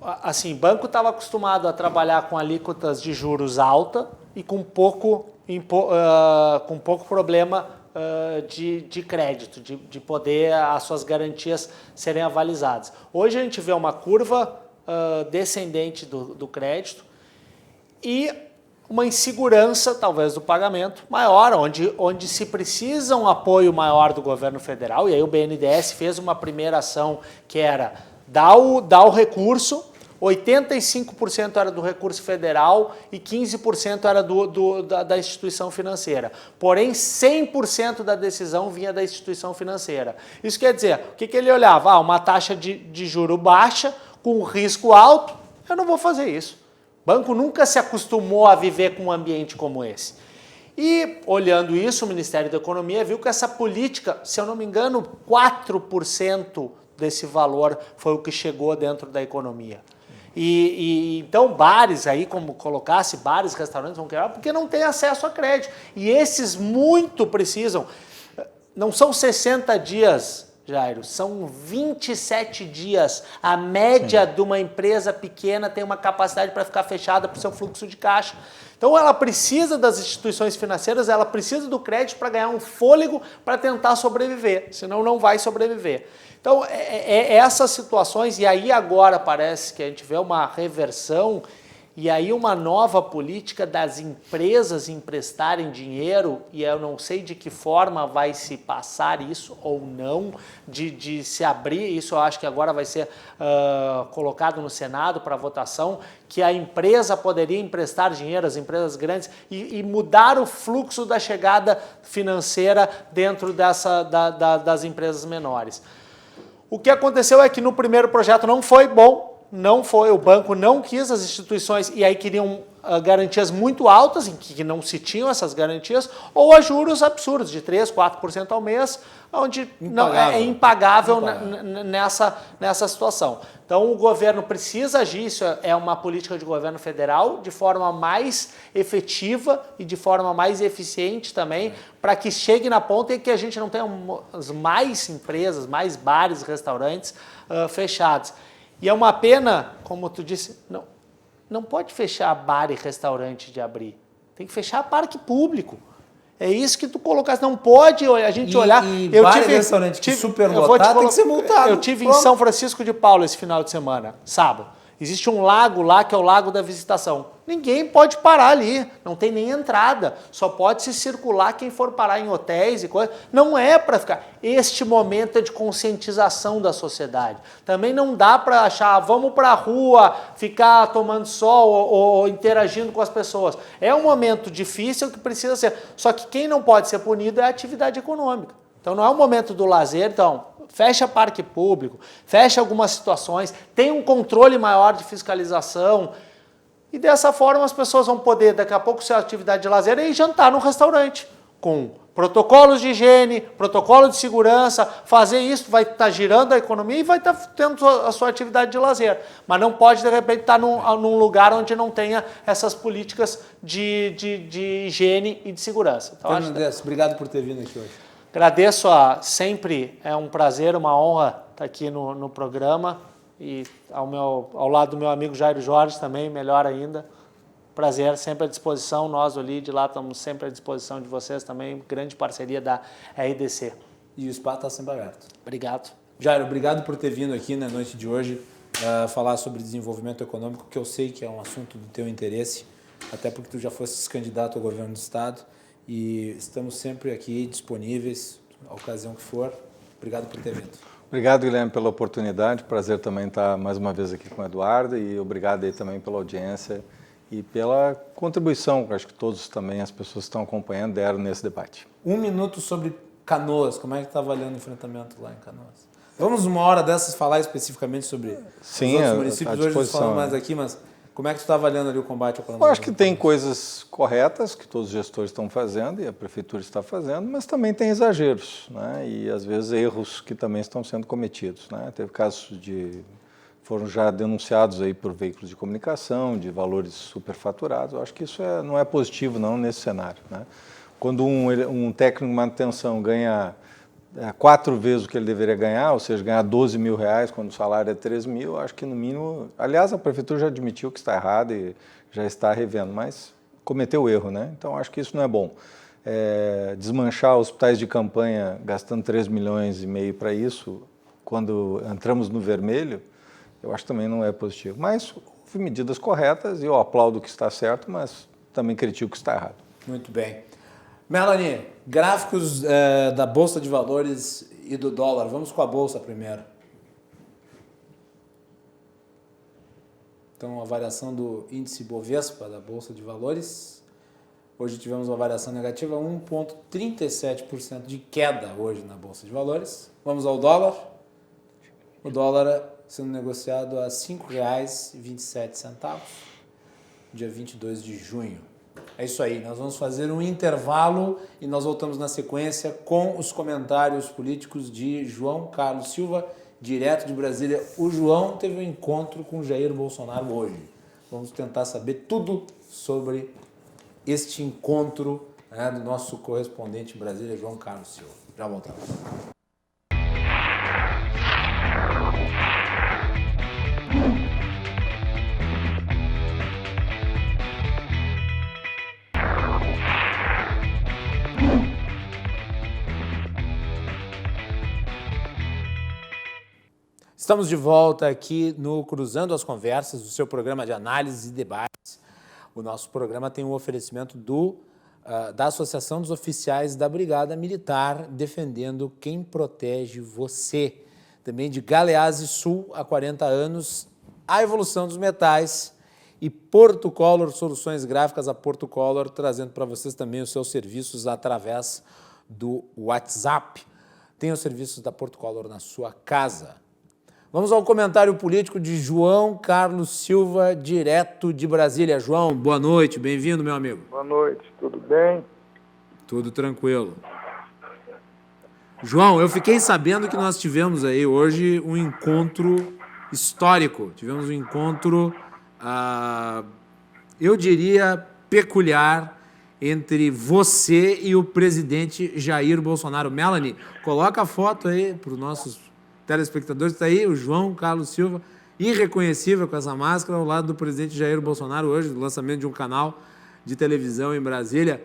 Assim, o banco estava acostumado a trabalhar com alíquotas de juros alta e com pouco problema de crédito, de poder as suas garantias serem avalizadas. Hoje a gente vê uma curva descendente do crédito e uma insegurança, talvez, do pagamento maior, onde se precisa um apoio maior do governo federal, e aí o BNDES fez uma primeira ação que era dar o recurso, 85% era do recurso federal e 15% era da instituição financeira. Porém, 100% da decisão vinha da instituição financeira. Isso quer dizer, o que ele olhava? Uma taxa de juro baixa, com risco alto, eu não vou fazer isso. O banco nunca se acostumou a viver com um ambiente como esse. E, olhando isso, o Ministério da Economia viu que essa política, se eu não me engano, 4% desse valor foi o que chegou dentro da economia. Então, bares aí, como colocasse, bares, restaurantes vão quebrar porque não tem acesso a crédito. E esses muito precisam. Não são 60 dias, Jairo, são 27 dias. A média de uma empresa pequena tem uma capacidade para ficar fechada para o seu fluxo de caixa. Então ela precisa das instituições financeiras, ela precisa do crédito para ganhar um fôlego para tentar sobreviver, senão não vai sobreviver. Então essas situações, e aí agora parece que a gente vê uma reversão e aí uma nova política das empresas emprestarem dinheiro, e eu não sei de que forma vai se passar isso ou não, de se abrir, isso eu acho que agora vai ser colocado no Senado para votação, que a empresa poderia emprestar dinheiro, as empresas grandes, e mudar o fluxo da chegada financeira dentro das empresas menores. O que aconteceu é que no primeiro projeto não foi bom, o banco não quis, as instituições, e aí queriam garantias muito altas, em que não se tinham essas garantias, ou a juros absurdos, de 3%, 4% ao mês, onde não é impagável nessa situação. Então o governo precisa agir, isso é uma política de governo federal, de forma mais efetiva e de forma mais eficiente também, para que chegue na ponta e que a gente não tenha mais empresas, mais bares, restaurantes fechados. E é uma pena, como tu disse, não pode fechar bar e restaurante de abrir. Tem que fechar parque público. É isso que tu colocaste. Não pode a gente olhar... Bar e restaurante que superlotado tem que ser multado. Eu tive em São Francisco de Paula esse final de semana, sábado. Existe um lago lá que é o Lago da Visitação. Ninguém pode parar ali, não tem nem entrada. Só pode se circular quem for parar em hotéis e coisas. Não é para ficar. Este momento é de conscientização da sociedade. Também não dá para achar, vamos para a rua, ficar tomando sol ou interagindo com as pessoas. É um momento difícil que precisa ser. Só que quem não pode ser punido é a atividade econômica. Então não é o momento do lazer, então fecha parque público, fecha algumas situações, tem um controle maior de fiscalização e dessa forma as pessoas vão poder daqui a pouco ser atividade de lazer e jantar no restaurante com protocolos de higiene, protocolo de segurança, fazer isso vai estar girando a economia e vai estar tendo a sua atividade de lazer, mas não pode de repente estar num lugar onde não tenha essas políticas de higiene e de segurança. Então, Fernandes, obrigado por ter vindo aqui hoje. Agradeço sempre, é um prazer, uma honra estar aqui no programa e ao lado do meu amigo Jairo Jorge também, melhor ainda. Prazer, sempre à disposição, nós do LID lá estamos sempre à disposição de vocês também, grande parceria da RDC. E o espaço está sempre aberto. Obrigado. Jairo, obrigado por ter vindo aqui na noite de hoje falar sobre desenvolvimento econômico, que eu sei que é um assunto do teu interesse, até porque tu já fosses candidato ao governo do Estado. E estamos sempre aqui disponíveis, a ocasião que for. Obrigado por ter vindo. Obrigado, Guilherme, pela oportunidade. Prazer também estar mais uma vez aqui com o Eduardo e obrigado aí também pela audiência e pela contribuição que acho que todos também, as pessoas que estão acompanhando, deram nesse debate. 1 minuto sobre Canoas. Como é que está avaliando o enfrentamento lá em Canoas? Vamos, uma hora dessas, falar especificamente sobre os outros municípios. Hoje nós falamos mais aqui, mas como é que tu está avaliando ali o combate ao coronavírus? Eu acho que tem coisas corretas que todos os gestores estão fazendo e a prefeitura está fazendo, mas também tem exageros, né? E às vezes erros que também estão sendo cometidos, né? Teve casos foram já denunciados aí por veículos de comunicação, de valores superfaturados. Eu acho que isso não é positivo não nesse cenário, né? Quando um técnico de manutenção ganha 4 vezes o que ele deveria ganhar, ou seja, ganhar 12 mil reais quando o salário é 3 mil, acho que no mínimo... Aliás, a prefeitura já admitiu que está errado e já está revendo, mas cometeu o erro, né? Então, acho que isso não é bom. Desmanchar hospitais de campanha gastando 3 milhões e meio para isso, quando entramos no vermelho, eu acho que também não é positivo. Mas houve medidas corretas e eu aplaudo o que está certo, mas também critico o que está errado. Muito bem. Melanie, gráficos da Bolsa de Valores e do dólar. Vamos com a Bolsa primeiro. Então, a variação do índice Bovespa da Bolsa de Valores. Hoje tivemos uma variação negativa, 1,37% de queda hoje na Bolsa de Valores. Vamos ao dólar. O dólar sendo negociado a R$ 5,27, dia 22 de junho. É isso aí, nós vamos fazer um intervalo e nós voltamos na sequência com os comentários políticos de João Carlos Silva, direto de Brasília. O João teve um encontro com Jair Bolsonaro hoje. Vamos tentar saber tudo sobre este encontro, né, do nosso correspondente em Brasília, João Carlos Silva. Já voltamos. Estamos de volta aqui no Cruzando as Conversas, o seu programa de análise e debates. O nosso programa tem um oferecimento da Associação dos Oficiais da Brigada Militar, defendendo quem protege você. Também de Galeazzi Sul, há 40 anos, a evolução dos metais. E Porto Color, soluções gráficas, a Porto Color, trazendo para vocês também os seus serviços através do WhatsApp. Tem os serviços da Porto Color na sua casa. Vamos ao comentário político de João Carlos Silva, direto de Brasília. João, boa noite, bem-vindo, meu amigo. Boa noite, tudo bem? Tudo tranquilo. João, eu fiquei sabendo que nós tivemos aí hoje um encontro histórico. Tivemos um encontro, eu diria, peculiar entre você e o presidente Jair Bolsonaro. Melanie, coloca a foto aí para os nossos telespectadores. Está aí o João Carlos Silva, irreconhecível com essa máscara, ao lado do presidente Jair Bolsonaro hoje, no lançamento de um canal de televisão em Brasília.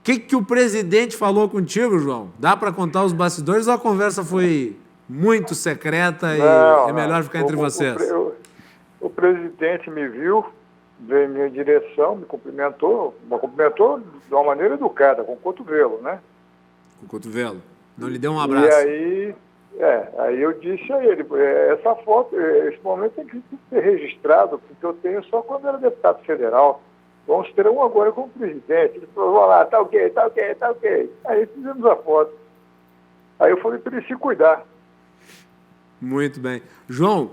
O que o presidente falou contigo, João? Dá para contar os bastidores ou a conversa foi muito secreta e é melhor ficar entre vocês? O presidente me viu, veio em minha direção, me cumprimentou de uma maneira educada, com o cotovelo, né? Com o cotovelo. Não lhe deu um abraço? E aí eu disse a ele, essa foto, esse momento tem que ser registrado, porque eu tenho só quando era deputado federal. Vamos ter um agora com o presidente. Ele falou, vamos lá, tá ok. Aí fizemos a foto. Aí eu falei para ele se cuidar. Muito bem. João,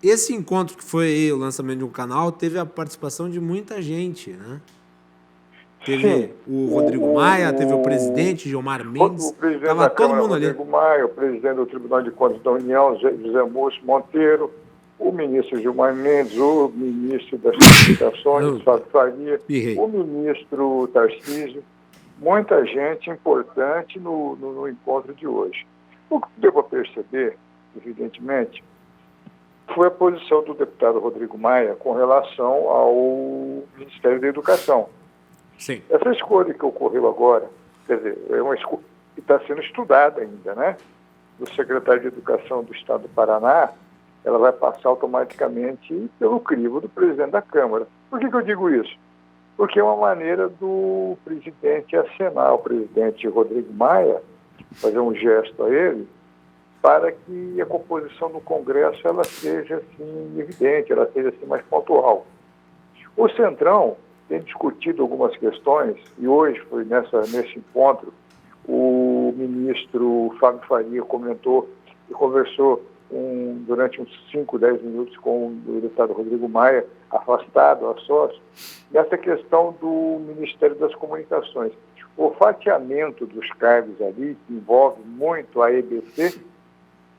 esse encontro que foi aí, o lançamento de um canal, teve a participação de muita gente, né? Teve o Rodrigo Maia, teve o presidente Gilmar Mendes, estava todo mundo ali. Rodrigo Maia, o presidente do Tribunal de Contas da União, José Múcio Monteiro, o ministro Gilmar Mendes, o ministro das Comunicações, Fábio Faria, o ministro Tarcísio, muita gente importante no encontro de hoje. O que deu para perceber, evidentemente, foi a posição do deputado Rodrigo Maia com relação ao Ministério da Educação. Sim. Essa escolha que ocorreu agora, quer dizer, é uma escolha que está sendo estudada ainda, né? Do secretário de Educação do Estado do Paraná, ela vai passar automaticamente pelo crivo do presidente da Câmara. Por que eu digo isso? Porque é uma maneira do presidente acenar ao presidente Rodrigo Maia, fazer um gesto a ele, para que a composição do Congresso ela seja assim, evidente, ela seja assim, mais pontual. O Centrão tem discutido algumas questões, e hoje foi nesse encontro, o ministro Fábio Faria comentou e conversou durante uns 5, 10 minutos com o deputado Rodrigo Maia, afastado, a sócio, nessa questão do Ministério das Comunicações. O fatiamento dos cargos ali, que envolve muito a EBC,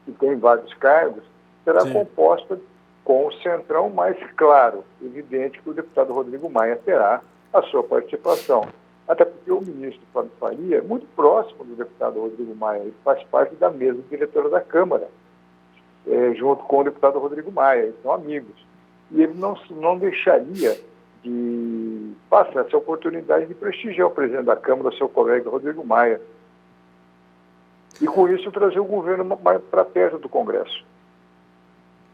que tem vários cargos, será composta com o Centrão, mas, claro, evidente que o deputado Rodrigo Maia terá a sua participação. Até porque o ministro Fábio Faria é muito próximo do deputado Rodrigo Maia, ele faz parte da mesa diretora da Câmara, junto com o deputado Rodrigo Maia, eles são amigos. E ele não deixaria de passar essa oportunidade de prestigiar o presidente da Câmara, seu colega Rodrigo Maia. E com isso trazer o governo para perto do Congresso.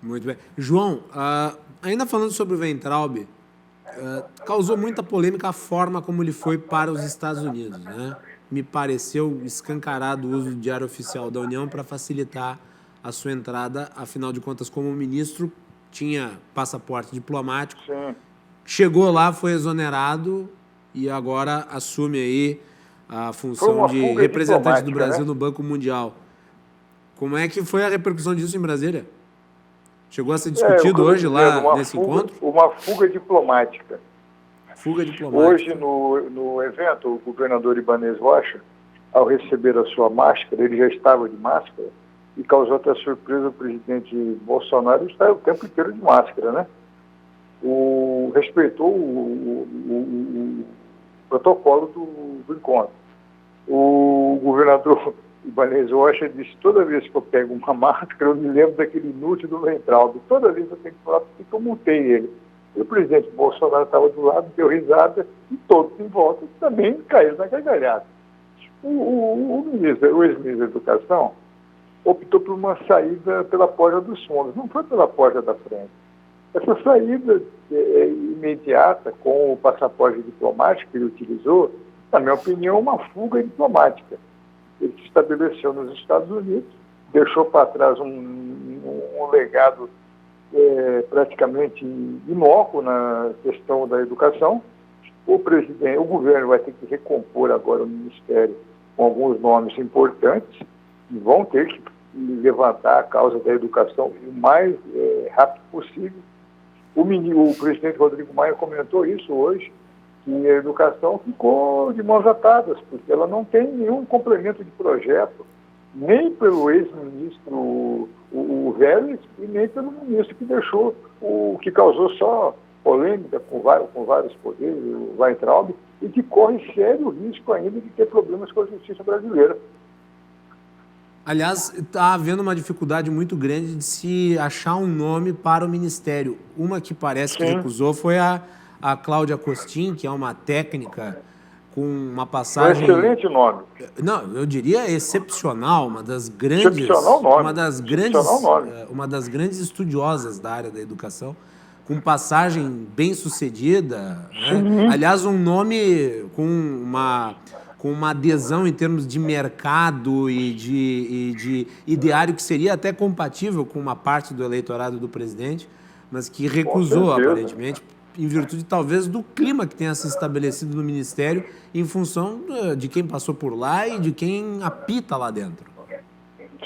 Muito bem. João, ainda falando sobre o Weintraub, causou muita polêmica a forma como ele foi para os Estados Unidos, né? Me pareceu escancarado o uso do Diário Oficial da União para facilitar a sua entrada, afinal de contas, como ministro, tinha passaporte diplomático, chegou lá, foi exonerado e agora assume aí a função de representante do Brasil, né, no Banco Mundial. Como é que foi a repercussão disso em Brasília? Chegou a ser discutido hoje lá nesse encontro? Uma fuga diplomática. Fuga diplomática. Hoje, no evento, o governador Ibanez Rocha, ao receber a sua máscara, ele já estava de máscara, e causou até surpresa o presidente Bolsonaro estar o tempo inteiro de máscara, né? Respeitou o protocolo do encontro. O governador Ibanez Rocha disse: toda vez que eu pego uma máscara, eu me lembro daquele inútil do Weintraub. Toda vez eu tenho que falar porque eu multei ele. E o presidente Bolsonaro estava do lado, deu risada, e todos em volta também caíram na gargalhada. O ex-ministro da Educação optou por uma saída pela porta dos fundos, não foi pela porta da frente. Essa saída imediata, com o passaporte diplomático que ele utilizou, na minha opinião, é uma fuga diplomática. Ele se estabeleceu nos Estados Unidos, deixou para trás um legado praticamente inócuo na questão da educação. O governo vai ter que recompor agora o ministério com alguns nomes importantes, e vão ter que levantar a causa da educação o mais rápido possível. O presidente Rodrigo Maia comentou isso hoje, que a educação ficou de mãos atadas, porque ela não tem nenhum complemento de projeto, nem pelo ex-ministro o Vélez, e nem pelo ministro que deixou, que causou só polêmica com vários poderes, o Weintraub, e que corre sério risco ainda de ter problemas com a justiça brasileira. Aliás, está havendo uma dificuldade muito grande de se achar um nome para o ministério. Uma que parece que recusou foi a Cláudia Costin, que é uma técnica com uma passagem... Um excelente nome. Não, eu diria excepcional, uma das grandes estudiosas da área da educação, com passagem bem-sucedida, né? Aliás, um nome com uma adesão em termos de mercado e de ideário que seria até compatível com uma parte do eleitorado do presidente, mas que recusou, aparentemente, em virtude talvez do clima que tenha se estabelecido no Ministério em função de quem passou por lá e de quem apita lá dentro.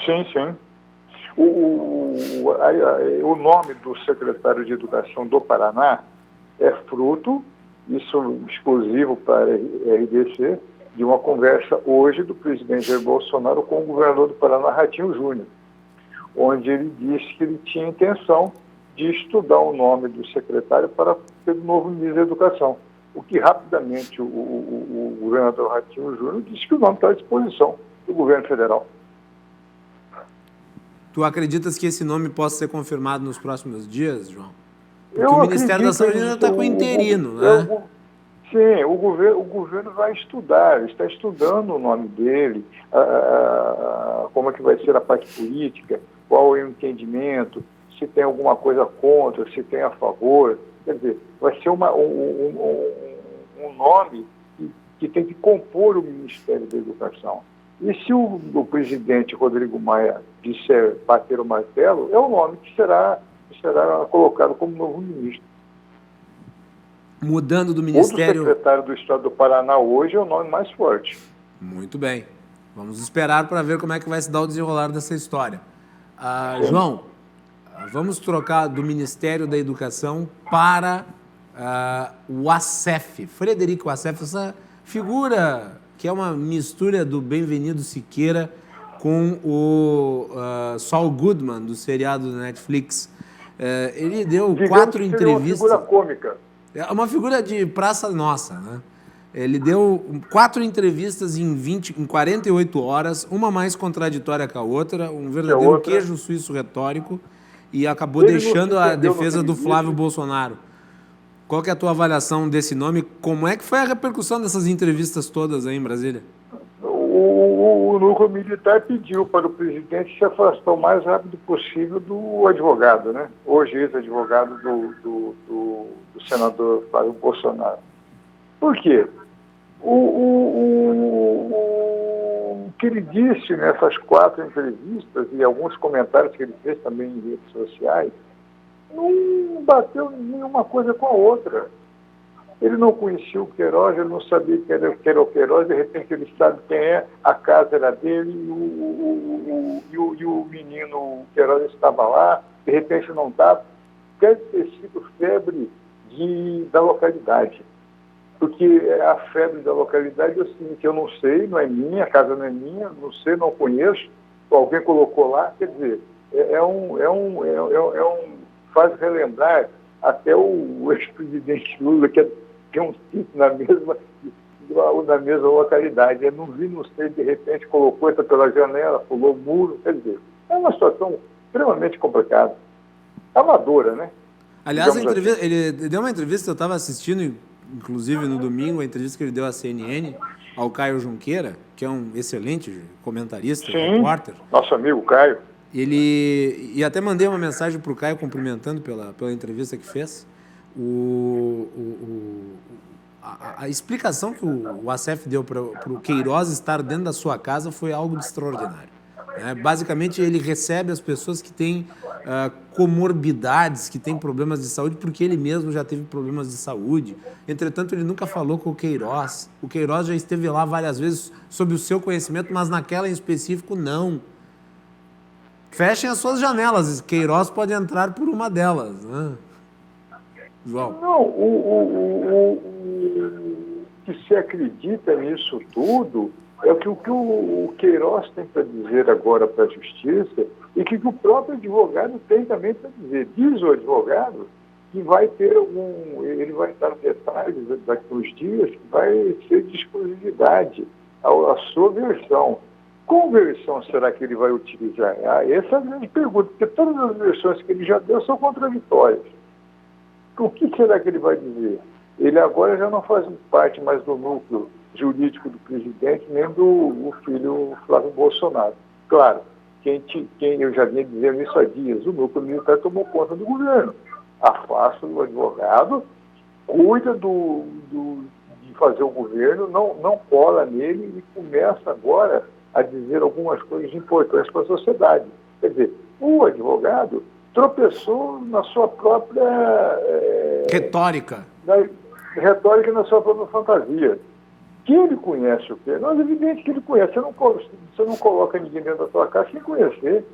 Sim, sim. O nome do secretário de Educação do Paraná é fruto, isso exclusivo para a RDC, de uma conversa hoje do presidente Jair Bolsonaro com o governador do Paraná, Ratinho Júnior, onde ele disse que ele tinha intenção de estudar o nome do secretário para ser o novo ministro da Educação. O que rapidamente o governador Ratinho Júnior disse que o nome está à disposição do governo federal. Tu acreditas que esse nome possa ser confirmado nos próximos dias, João? Porque o Ministério da Saúde ainda está com interino, né? Sim, o governo vai estudar, está estudando o nome dele, como é que vai ser a parte política, qual é o entendimento, se tem alguma coisa contra, se tem a favor. Quer dizer, vai ser um nome que tem que compor o Ministério da Educação. E se o presidente Rodrigo Maia disser bater o martelo, é o nome que será colocado como novo ministro. Mudando do Ministério... O do secretário do Estado do Paraná hoje é o nome mais forte. Muito bem. Vamos esperar para ver como é que vai se dar o desenrolar dessa história. João, vamos trocar do Ministério da Educação para o ACEF. Frederico ACEF, essa figura que é uma mistura do Bem-vindo Siqueira com o Saul Goodman, do seriado da Netflix. Ele deu 4 entrevistas... É uma figura cômica. É uma figura de Praça Nossa, né? Ele deu 4 entrevistas em 48 horas, uma mais contraditória que a outra, um verdadeiro queijo suíço retórico, e acabou deixando a defesa do Flávio Bolsonaro. Qual que é a tua avaliação desse nome? Como é que foi a repercussão dessas entrevistas todas aí em Brasília? O núcleo militar pediu para o presidente se afastar o mais rápido possível do advogado, né? Hoje ex-advogado do senador Flávio Bolsonaro. Por quê? O que ele disse nessas 4 entrevistas e alguns comentários que ele fez também em redes sociais não bateu nenhuma coisa com a outra. Ele não conhecia o Queiroz, ele não sabia que era o Queiroz, de repente ele sabe quem é, a casa era dele e o menino Queiroz estava lá, de repente não estava. Deve ter sido febre da localidade. Porque a febre da localidade é o seguinte, eu não sei, não é minha, a casa não é minha, não sei, não conheço, alguém colocou lá, quer dizer, faz relembrar até o ex-presidente Lula, que tem um sítio na mesma localidade. Eu não vi, não sei, de repente colocou essa pela janela, pulou o muro, quer dizer, é uma situação extremamente complicada. Amadora, né? Aliás, ele deu uma entrevista, eu estava assistindo, inclusive no domingo, a entrevista que ele deu à CNN, ao Caio Junqueira, que é um excelente comentarista, repórter. Nosso amigo Caio. E até mandei uma mensagem para o Caio cumprimentando pela entrevista que fez. A explicação que o ACEF deu para o Queiroz estar dentro da sua casa foi algo de extraordinário. Basicamente, ele recebe as pessoas que têm comorbidades, que têm problemas de saúde, porque ele mesmo já teve problemas de saúde. Entretanto, ele nunca falou com o Queiroz. O Queiroz já esteve lá várias vezes sob o seu conhecimento, mas naquela em específico, não. Fechem as suas janelas, Queiroz pode entrar por uma delas, né? João. Não, o que se acredita nisso tudo é que o que o Queiroz tem para dizer agora para a Justiça e que o próprio advogado tem também para dizer. Diz o advogado que vai ter ele vai dar detalhes daqui a uns dias, que vai ser de exclusividade a sua versão. Qual versão será que ele vai utilizar? Essa é a grande pergunta, porque todas as versões que ele já deu são contraditórias. O que será que ele vai dizer? Ele agora já não faz parte mais do núcleo jurídico do presidente, nem do filho Flávio Bolsonaro. Claro, quem eu já vinha dizendo isso há dias, o núcleo militar tomou conta do governo. Afasta o advogado, cuida de fazer o governo, não cola nele e começa agora a dizer algumas coisas importantes para a sociedade. Quer dizer, o advogado tropeçou na sua própria... retórica. Retórica na sua própria fantasia. Que ele conhece o Queiroz, é evidente que ele conhece. Você não coloca ninguém dentro da sua casa sem conhecer.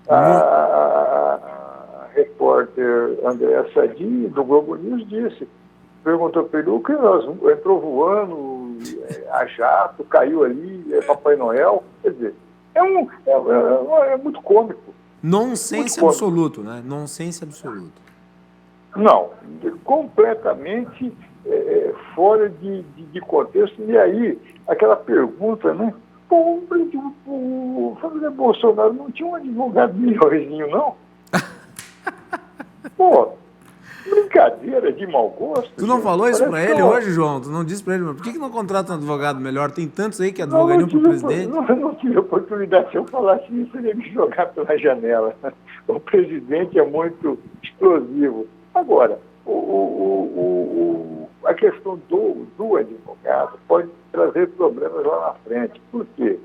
A repórter Andréa Sadi, do Globo News, perguntou para ele, o Queiroz entrou voando a jato, caiu ali, é Papai Noel. Quer dizer, é muito cômico. Nonsense absoluto, né? Nonsense absoluto. Não, completamente fora de contexto. E aí, aquela pergunta, né? Pô, o Flávio Bolsonaro não tinha um advogado melhorzinho, não? Pô, brincadeira de mau gosto. Tu não falou isso pra ele hoje, João? Tu não disse pra ele, mas por que não contrata um advogado melhor? Tem tantos aí que advogariam pro presidente. Não tive oportunidade. Se eu falasse isso, ele ia me jogar pela janela. O presidente é muito explosivo. Agora, a questão do advogado pode trazer problemas lá na frente. Por quê?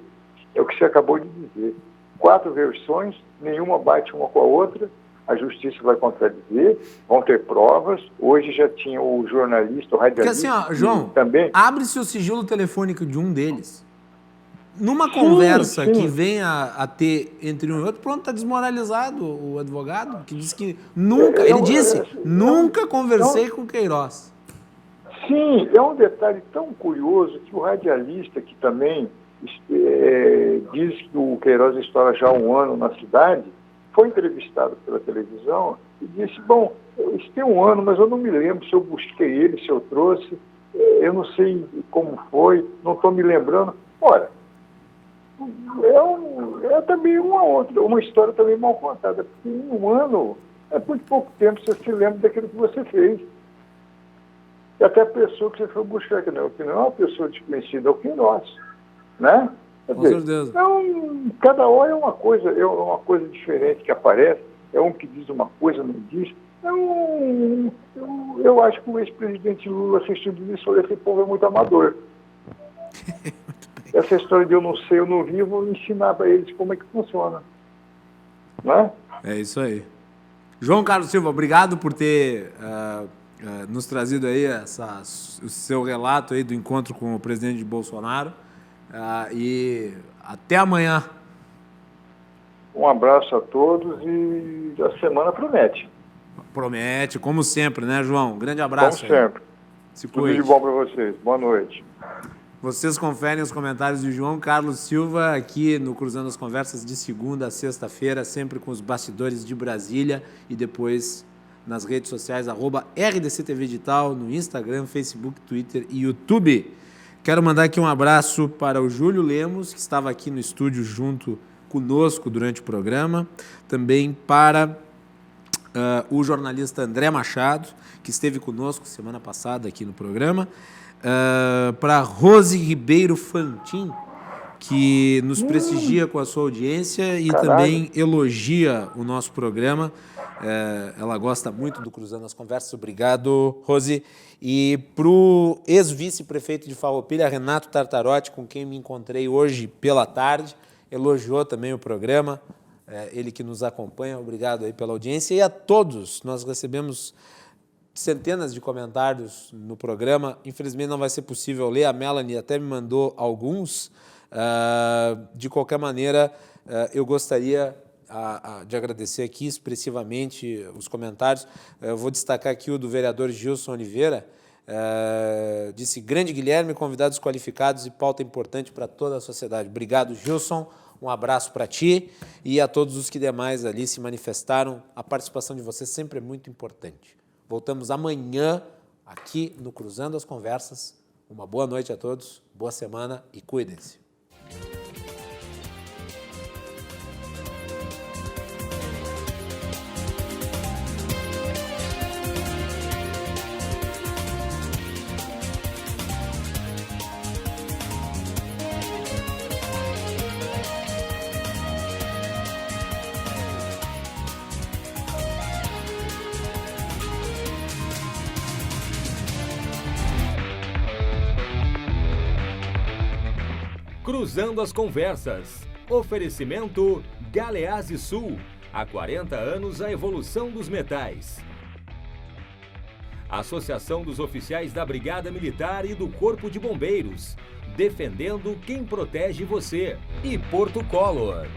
É o que você acabou de dizer. 4 versões, nenhuma bate uma com a outra. a justiça vai contradizer, vão ter provas. Hoje já tinha o jornalista, o radialista... Porque assim, ó, João, também... abre-se o sigilo telefônico de um deles. Numa conversa que venha a ter entre um e outro, pronto, está desmoralizado o advogado, que disse que nunca, ele disse, nunca conversei com o Queiroz. Sim, é um detalhe tão curioso que o radialista, que também diz que o Queiroz está já há um ano na cidade, foi entrevistado pela televisão e disse, bom, isso tem um ano, mas eu não me lembro se eu busquei ele, se eu trouxe, eu não sei como foi, não estou me lembrando. Ora, é também uma história também mal contada, porque em um ano, é muito pouco tempo você se lembra daquilo que você fez. E até a pessoa que você foi buscar, que não é uma pessoa desconhecida, é o Queiroz, né? Com certeza. Então, cada hora é uma coisa diferente que aparece, é um que diz uma coisa, não diz. Eu acho que o ex-presidente Lula assistindo isso, olha, esse povo é muito amador. Essa história de eu não sei, eu não vi, eu vou ensinar para eles como é que funciona. Né? É isso aí. João Carlos Silva, obrigado por ter nos trazido aí o seu relato aí do encontro com o presidente Bolsonaro. E até amanhã. Um abraço a todos e a semana promete. Promete, como sempre, né, João? Um grande abraço. Como sempre. Se tudo de bom para vocês. Boa noite. Vocês conferem os comentários de João Carlos Silva aqui no Cruzando as Conversas de segunda a sexta-feira, sempre com os bastidores de Brasília e depois nas redes sociais, @RDCTV Digital, no Instagram, Facebook, Twitter e YouTube. Quero mandar aqui um abraço para o Júlio Lemos, que estava aqui no estúdio junto conosco durante o programa. Também para o jornalista André Machado, que esteve conosco semana passada aqui no programa. Para Rose Ribeiro Fantin, que nos prestigia com a sua audiência e também elogia o nosso programa. Ela gosta muito do Cruzando as Conversas. Obrigado, Rose. E para o ex-vice-prefeito de Farroupilha, Renato Tartarotti, com quem me encontrei hoje pela tarde, elogiou também o programa, ele que nos acompanha. Obrigado aí pela audiência. E a todos, nós recebemos centenas de comentários no programa. Infelizmente não vai ser possível ler, a Melanie até me mandou alguns. De qualquer maneira, eu gostaria de agradecer aqui expressivamente os comentários. Eu vou destacar aqui o do vereador Gilson Oliveira. Disse: grande Guilherme, convidados qualificados e pauta importante para toda a sociedade. Obrigado, Gilson. Um abraço para ti e a todos os que demais ali se manifestaram. A participação de vocês sempre é muito importante. Voltamos amanhã aqui no Cruzando as Conversas. Uma boa noite a todos, boa semana e cuidem-se. Cruzando as Conversas. Oferecimento Galeazzi Sul. Há 40 anos a evolução dos metais. Associação dos Oficiais da Brigada Militar e do Corpo de Bombeiros. Defendendo quem protege você. E Porto Color.